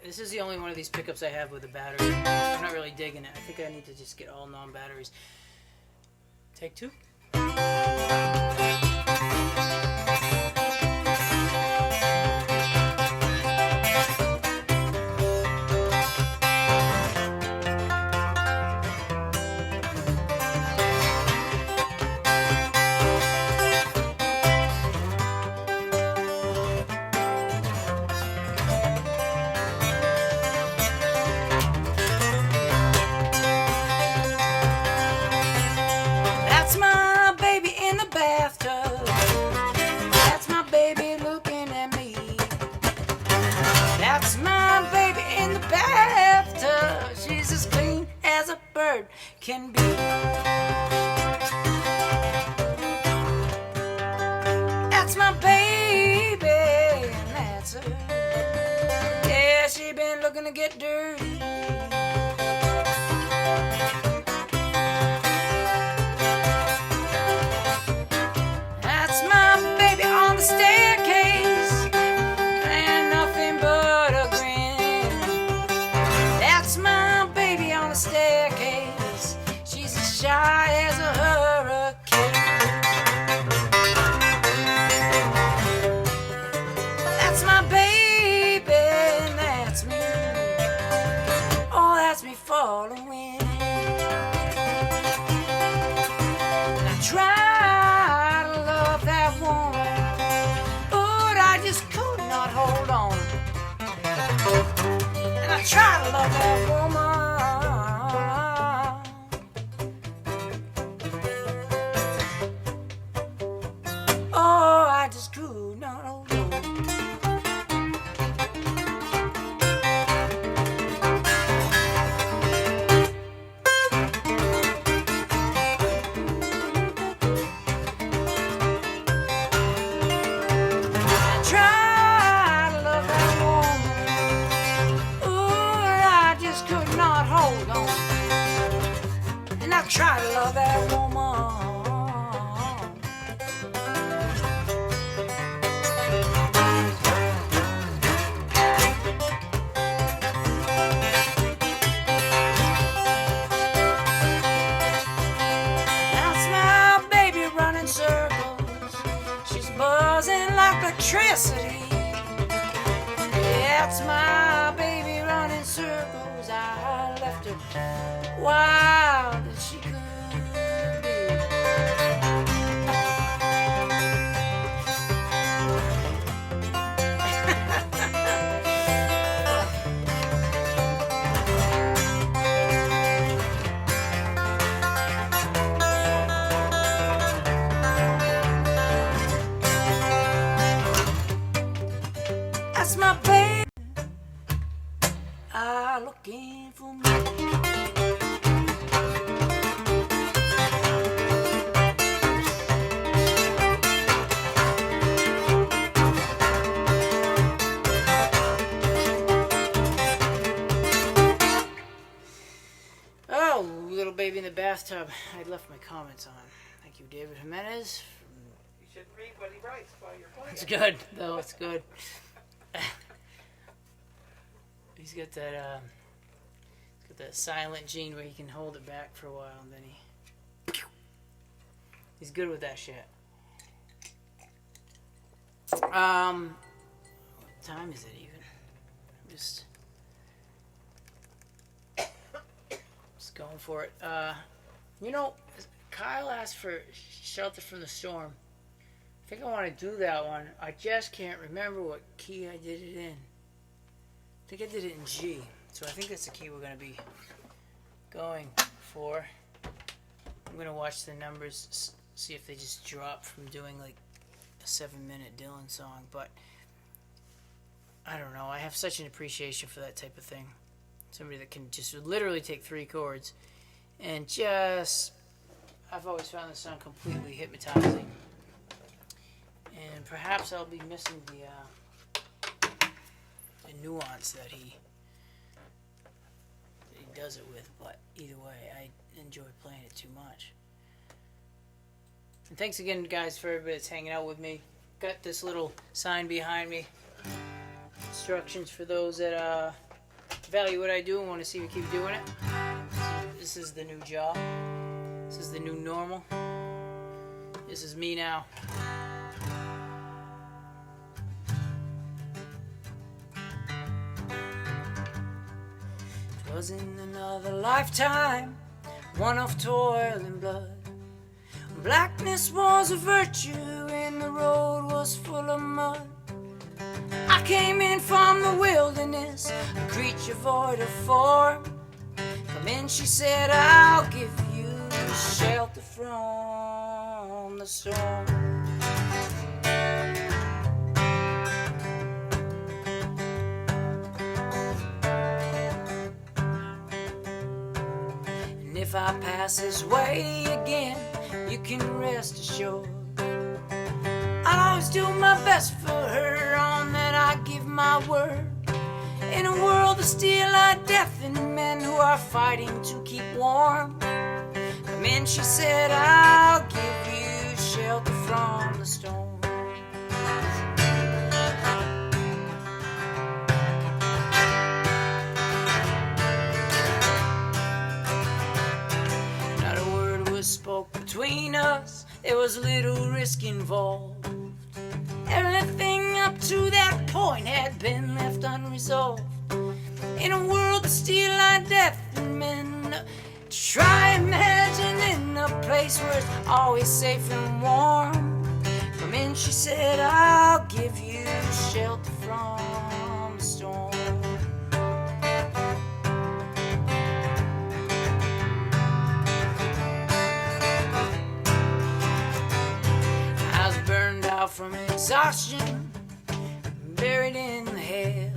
This is the only one of these pickups I have with a battery. I'm not really digging it. I think I need to just get all non-batteries. Take two. shy as a hurricane. That's my baby, and that's me. Oh, that's me following. And I try to love that woman, but I just could not hold on. And I try to love that woman. Oh, I just could not hold on. I tried to love that woman. Oh, I just could not hold on. And I tried to love that woman. Electricity. That's my baby running circles. I left her wild as she could my baby, are looking for me. Oh, little baby in the bathtub. I left my comments on. Thank you, David Jimenez. You should read what he writes while you're playing. It's good, though. It's good. He's got that silent gene where he can hold it back for a while and then he's good with that shit. What time is it even? I'm just going for it. You know, Kyle asked for Shelter from the Storm. I think I want to do that one. I just can't remember what key I did it in. I think I did it in G. So I think that's the key we're going to be going for. I'm going to watch the numbers, see if they just drop from doing like a 7-minute Dylan song. But I don't know. I have such an appreciation for that type of thing. Somebody that can just literally take 3 chords and just... I've always found this song completely hypnotizing. And perhaps I'll be missing the nuance that he does it with, but either way, I enjoy playing it too much. And thanks again, guys, for everybody that's hanging out with me. Got this little sign behind me. Instructions for those that value what I do and want to see me keep doing it. This is the new job. This is the new normal. This is me now. Was in another lifetime, one of toil and blood. Blackness was a virtue and the road was full of mud. I came in from the wilderness, a creature void of form. Come in, she said, I'll give you shelter from the storm. If I pass this way again, you can rest assured I'll always do my best for her, on that I give my word. In a world of steel-eyed death and men who are fighting to keep warm, come in, she said, I'll give you shelter from the storm. spoke between us, there was little risk involved. Everything up to that point had been left unresolved. In a world of steel like death and men, try imagining a place where it's always safe and warm. Come in, she said, I'll give you shelter from the storm. I was burned out from exhaustion, buried in the hail,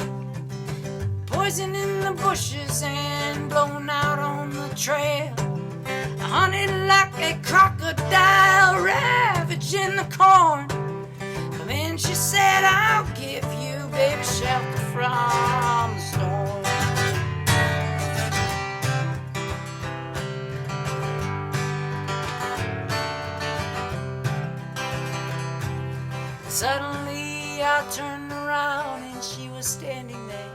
poison in the bushes and blown out on the trail. I hunted like a crocodile, ravaging the corn. Come in, she said, I'll give you, baby, shelter from the storm. Suddenly I turned around and she was standing there,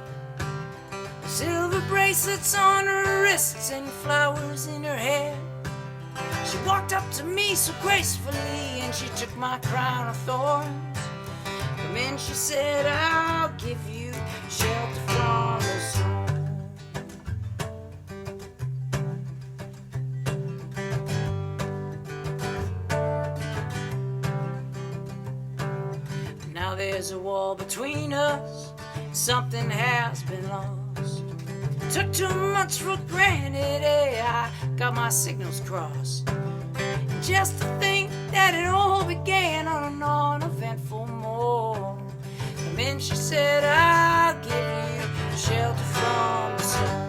silver bracelets on her wrists and flowers in her hair. She walked up to me so gracefully and she took my crown of thorns. Come in, she said, I'll give you shelter from the storm. Now there's a wall between us, something has been lost. Took too much for granted, I got my signals crossed. Just to think that it all began on a non-eventful morn. Come in, she said, I'll give you shelter from the storm.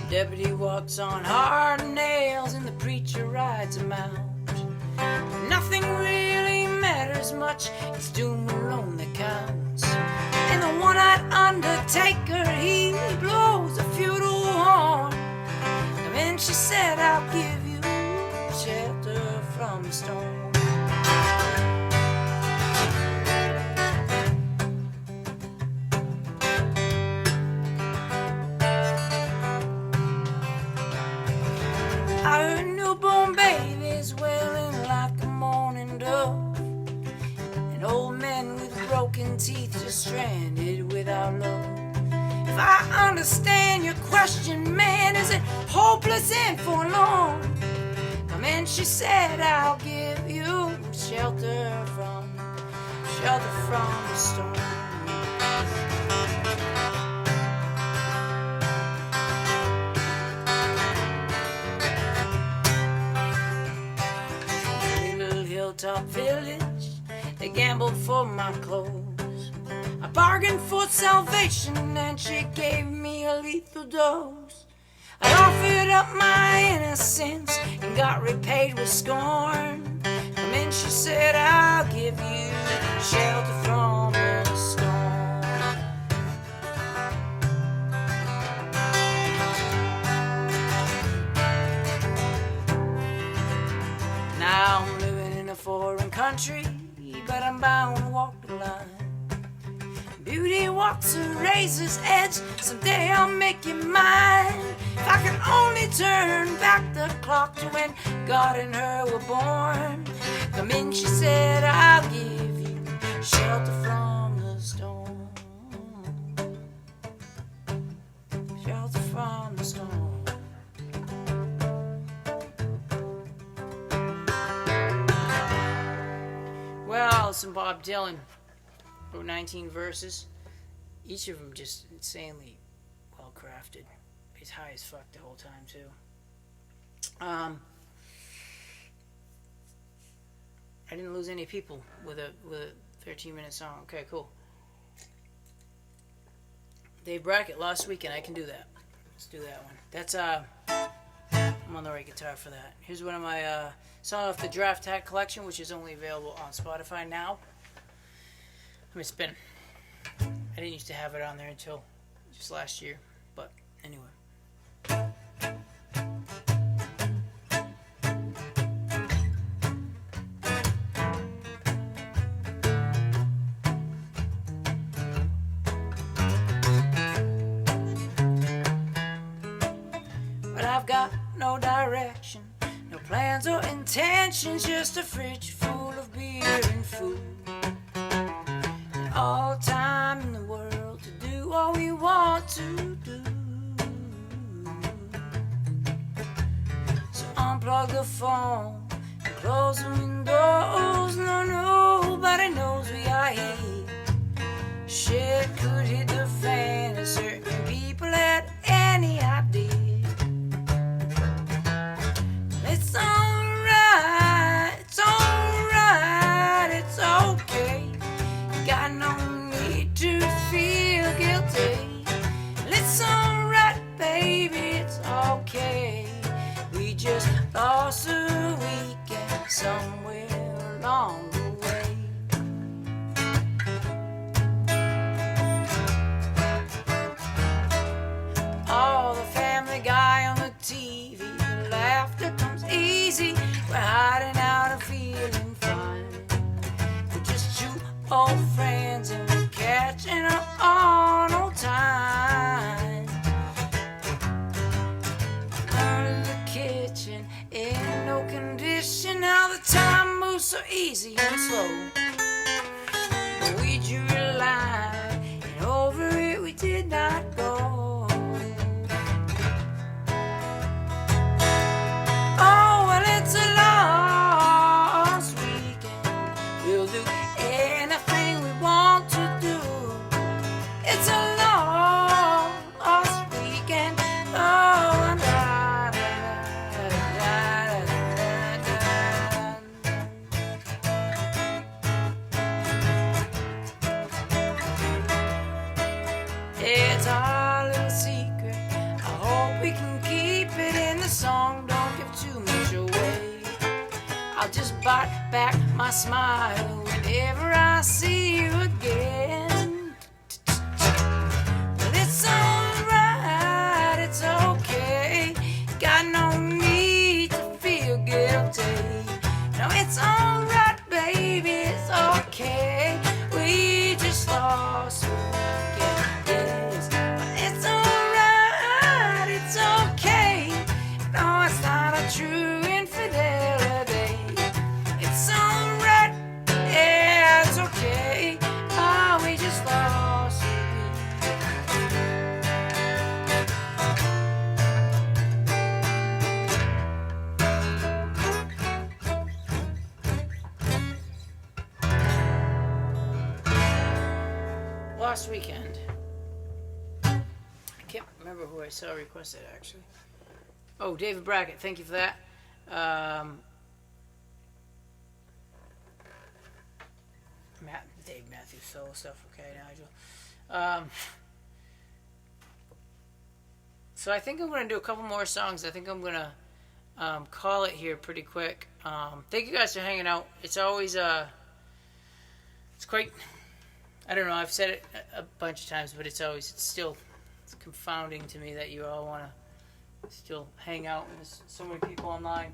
The deputy walks on hard nails and the preacher rides him out. Nothing really matters much, it's doom alone that counts. And the one-eyed undertaker, he blows a futile horn. And then she said, I'll give you shelter from the storm. I heard newborn babies wailing like a mourning dove, and old men with broken teeth just stranded without love. If I understand your question, man, is it hopeless and forlorn? Come in, she said, I'll give you shelter from the storm. Hilltop village, they gambled for my clothes. I bargained for salvation and she gave me a lethal dose. I offered up my innocence and got repaid with scorn. And then she said, I'll give you shelter from the storm. Now I'm living in a foreign country, but I'm bound to walk the line. Beauty walks a razor's edge, someday I'll make you mine. If I could only turn back the clock to when God and her were born. Come in, she said, I'll give you shelter from the storm. Shelter from the storm. Well, some Bob Dylan. Wrote 19 verses. Each of them just insanely well crafted. He's high as fuck the whole time too. I didn't lose any people with a 13-minute song. Okay, cool. Dave Brackett, Lost Weekend. I can do that. Let's do that one. That's I'm on the right guitar for that. Here's one of my songs off the Draft Hat collection, which is only available on Spotify now. I mean, it's been, I didn't used to have it on there until just last year, but anyway. no direction, no plans or intentions, just a fridge full of beer and food. And all time in the world to do all we want to do. So unplug the phone and close the windows. No, nobody knows we are here. Shit could hit the fan and certain people had any idea. It's alright, it's alright, it's okay. Got no need to feel guilty. It's alright, baby, it's okay. We just lost a weekend somewhere along the way. Oh, the Family Guy on the TV, the laughter comes easy. We're hiding out and feeling fine. We're just two old friends and we're catching up on old time. Under the kitchen, in no condition. Now the time moves so easy and slow. But we drew a line, and over it we did not go. Oh, well, it's a lost weekend. We'll do anything we want to do. It's a lost weekend. Oh, da, da, da, da, da. It's our little secret. I hope we can keep it in the song. Don't give too much away. I'll just bite back my smile whenever I see you again. But it's alright, it's okay. Got no need to feel guilty. No, it's alright, baby, it's okay. We just lost a weekend, yes. But it's alright, it's okay. No, it's not a true infidelity. It's alright, yeah, it's okay. Oh, we just lost a week. Lost weekend. I can't remember who I saw request it actually. Oh, David Brackett, thank you for that. Dave Matthews solo stuff, okay, Nigel. So I think I'm going to do a couple more songs. I think I'm going to call it here pretty quick. Thank you guys for hanging out. It's always, it's quite, I don't know, I've said it a bunch of times, but it's still confounding to me that you all want to still hang out and there's so many people online.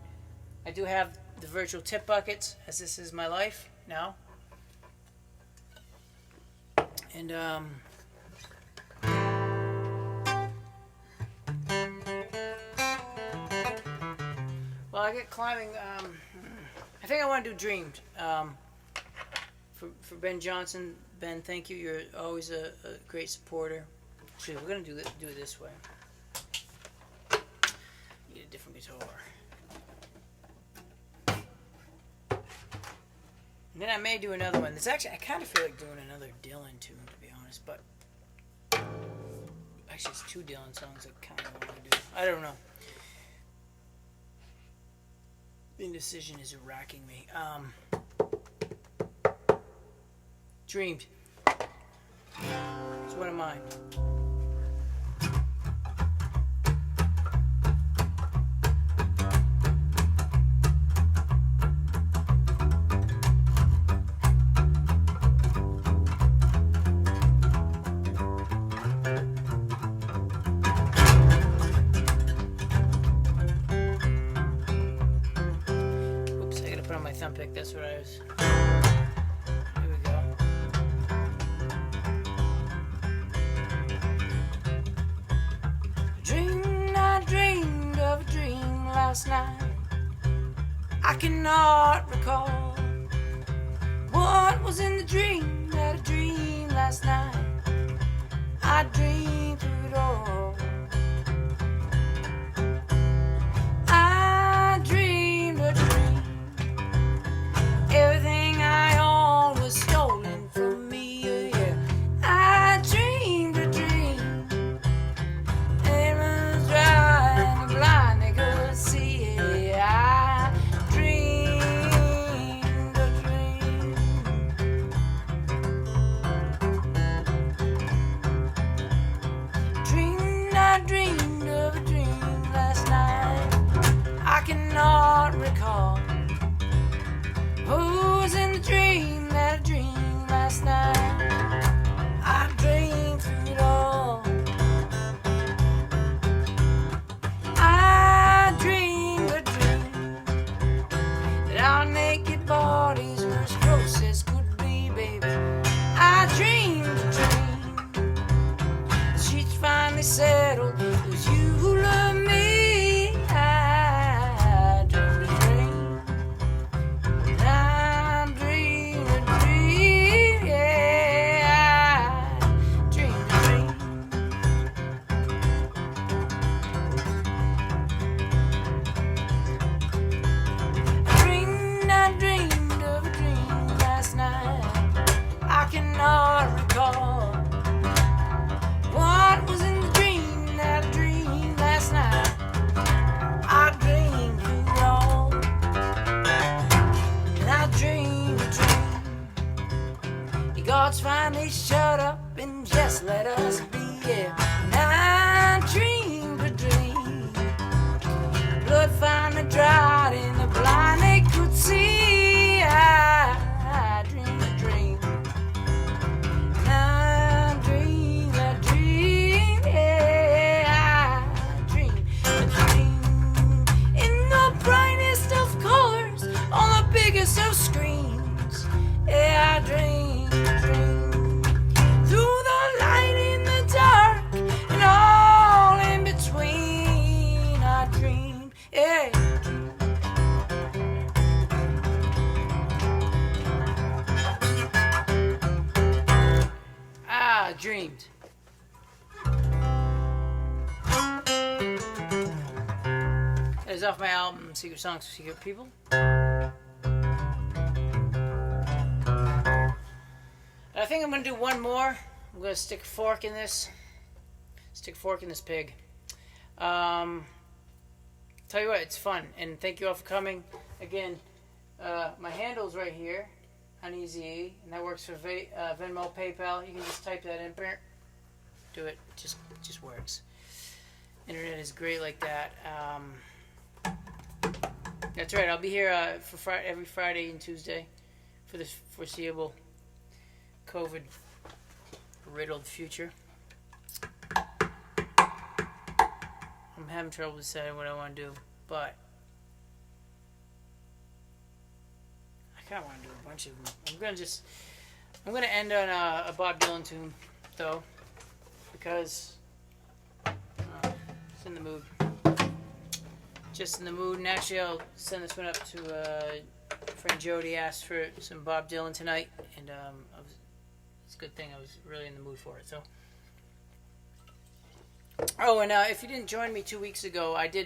I do have the virtual tip buckets, as this is my life now. And well, I get climbing. I think I want to do Dreamed. For Ben Johnson. Ben, thank you. You're always a great supporter. Actually, we're gonna do it this way. Need a different guitar. And then I may do another one. It's actually, I kind of feel like doing another Dylan tune, to be honest. But actually, it's two Dylan songs I kind of want to do. I don't know. The indecision is racking me. Dreamed. It's one of mine. Oops, I gotta put on my thumb pick. That's what I was. Here we go. last night. I cannot recall what was in the dream that I dreamed last night. I dreamed through it all. I dreamed a dream. Everything I owned was stolen from me. Yeah. I dreamed a dream. It was dry and the blind they could see it. I dreamed a dream. I dreamed of a dream last night. I cannot recall who was in the dream that I dreamed last night. I dreamed through it all. I dreamed a dream that our naked bodies were as close as could be, baby. I dreamed a dream. The sheets finally settled. It was you who loved me. I dreamed a dream. I dreamed a dream. Yeah, I dreamed a dream. I dreamed of a dream last night. I cannot recall what was in the dream that I dreamed last night. I dreamed through it all. And I dreamed a dream. The gods finally shut up and just let us be. Yeah. And I dreamed a dream. Blood finally dried and the blind they could see. I dreamed a dream. And I dreamed a dream. Yeah, I dreamed a dream. In the brightest of colors, on the biggest of screens. Yeah, I dreamed a dream. Through the light in the dark and all in between. I dreamed, yeah. I dreamed. That is off my album, Secret Songs for Secret People. I think I'm going to do one more. I'm going to stick a fork in this. Stick a fork in this pig. Tell you what, it's fun. And thank you all for coming. Again, my handle's right here. Uneasy, and that works for Venmo, PayPal. You can just type that in. Do it. Just works. Internet is great like that. That's right. I'll be here for every Friday and Tuesday for the foreseeable COVID-riddled future. I'm having trouble deciding what I want to do, but I kind of want to do a bunch of them. I'm gonna end on a Bob Dylan tune, though, because it's in the mood. Just in the mood, and actually I'll send this one up to friend Jody. Asked for some Bob Dylan tonight, and it's a good thing I was really in the mood for it. So, oh, and if you didn't join me 2 weeks ago, I do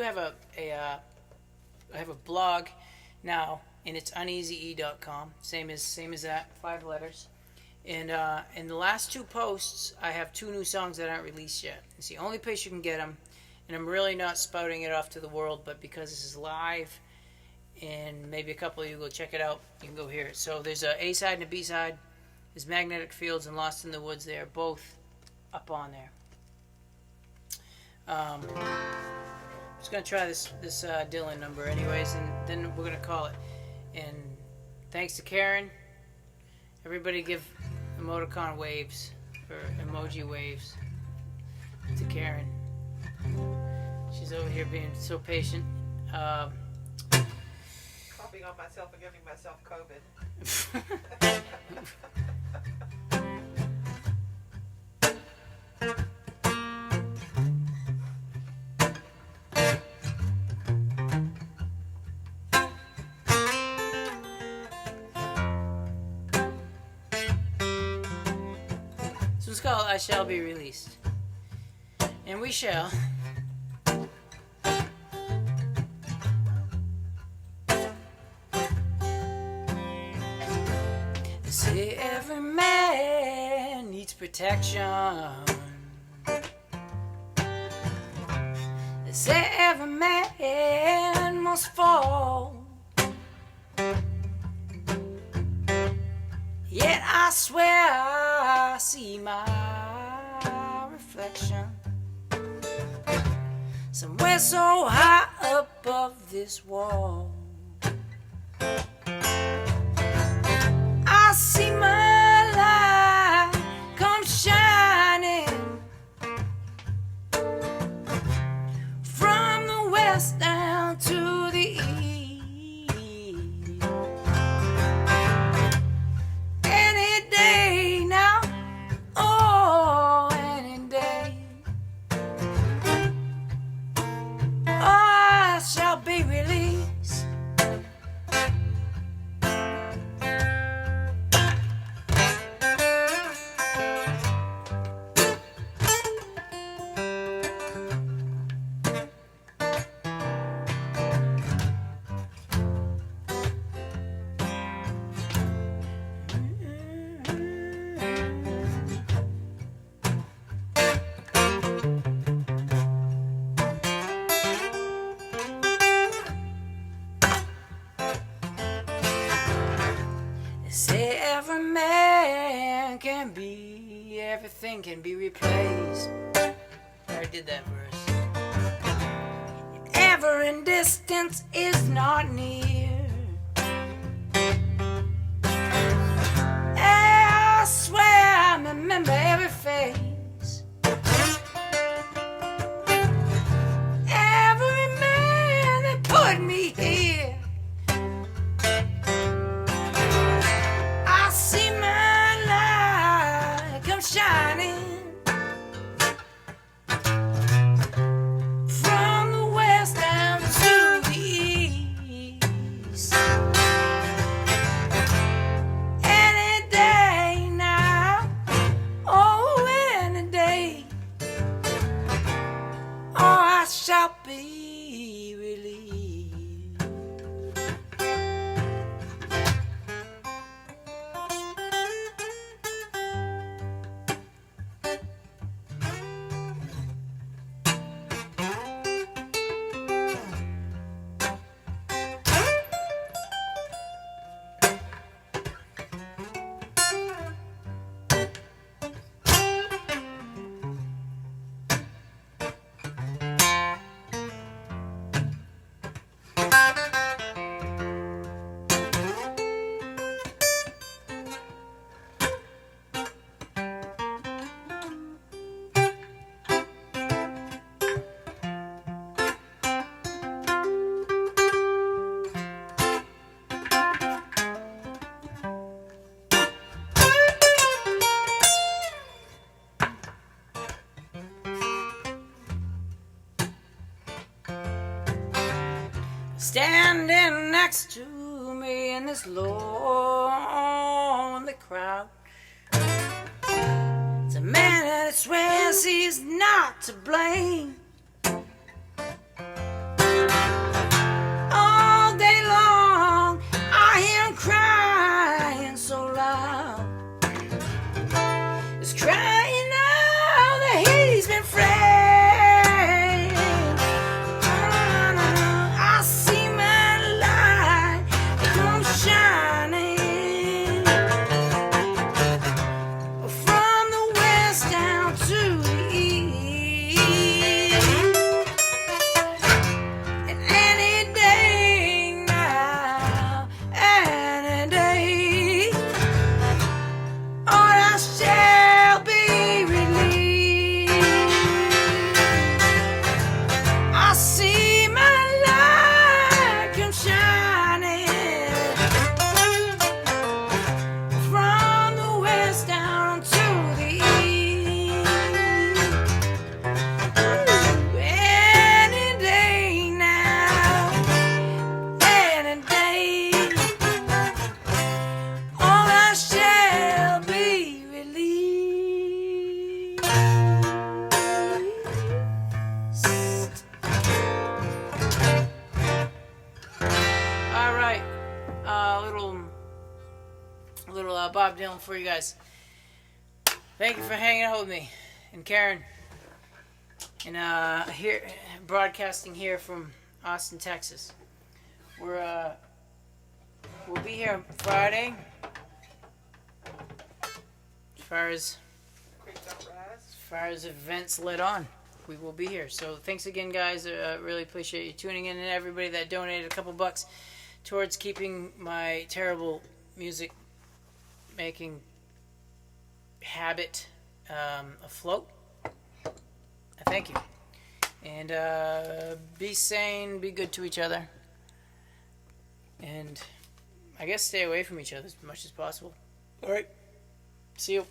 have I have a blog now. And it's uneasye.com. Same as that, 5 letters. And in the last 2 posts, I have 2 new songs that aren't released yet. It's the only place you can get them. And I'm really not spouting it off to the world, but because this is live, and maybe a couple of you go check it out, you can go hear it. So there's a A-side and a B-side. There's Magnetic Fields and Lost in the Woods. They are both up on there. I'm just going to try this Dylan number anyways, and then we're going to call it. And thanks to Karen. Everybody give emoticon waves or emoji waves to Karen. She's over here being so patient. Coughing on myself and giving myself COVID. is called I Shall Be Released. And we shall. They say every man needs protection. They say every man must fall. Yet I swear I see my reflection somewhere so high above this wall. I see my light come shining from the west down to the east. Any day now, oh, any day, I shall be released. They say every man can be, everything can be replaced. I already did that verse. Ever in distance is not near. I swear I remember every face. Every man that put me here. I see my light come shining from the west down to the east. Any day now, oh, any day, oh, I shall be released. Standing next to me in this lonely crowd, it's a man that swears he's not to blame. All day long I hear him crying so loud. He's crying out that he's been framed. I see my light come shining from the west down to the east. And any day now, any day, oh, I shall be one for you guys. Thank you for hanging out with me and Karen. And here, broadcasting here from Austin, Texas. We'll be here Friday. As far as events led on, we will be here. So thanks again, guys. Really appreciate you tuning in, and everybody that donated a couple bucks towards keeping my terrible music making habit afloat. Thank you. And be sane, be good to each other, and I guess stay away from each other as much as possible. All right. See you.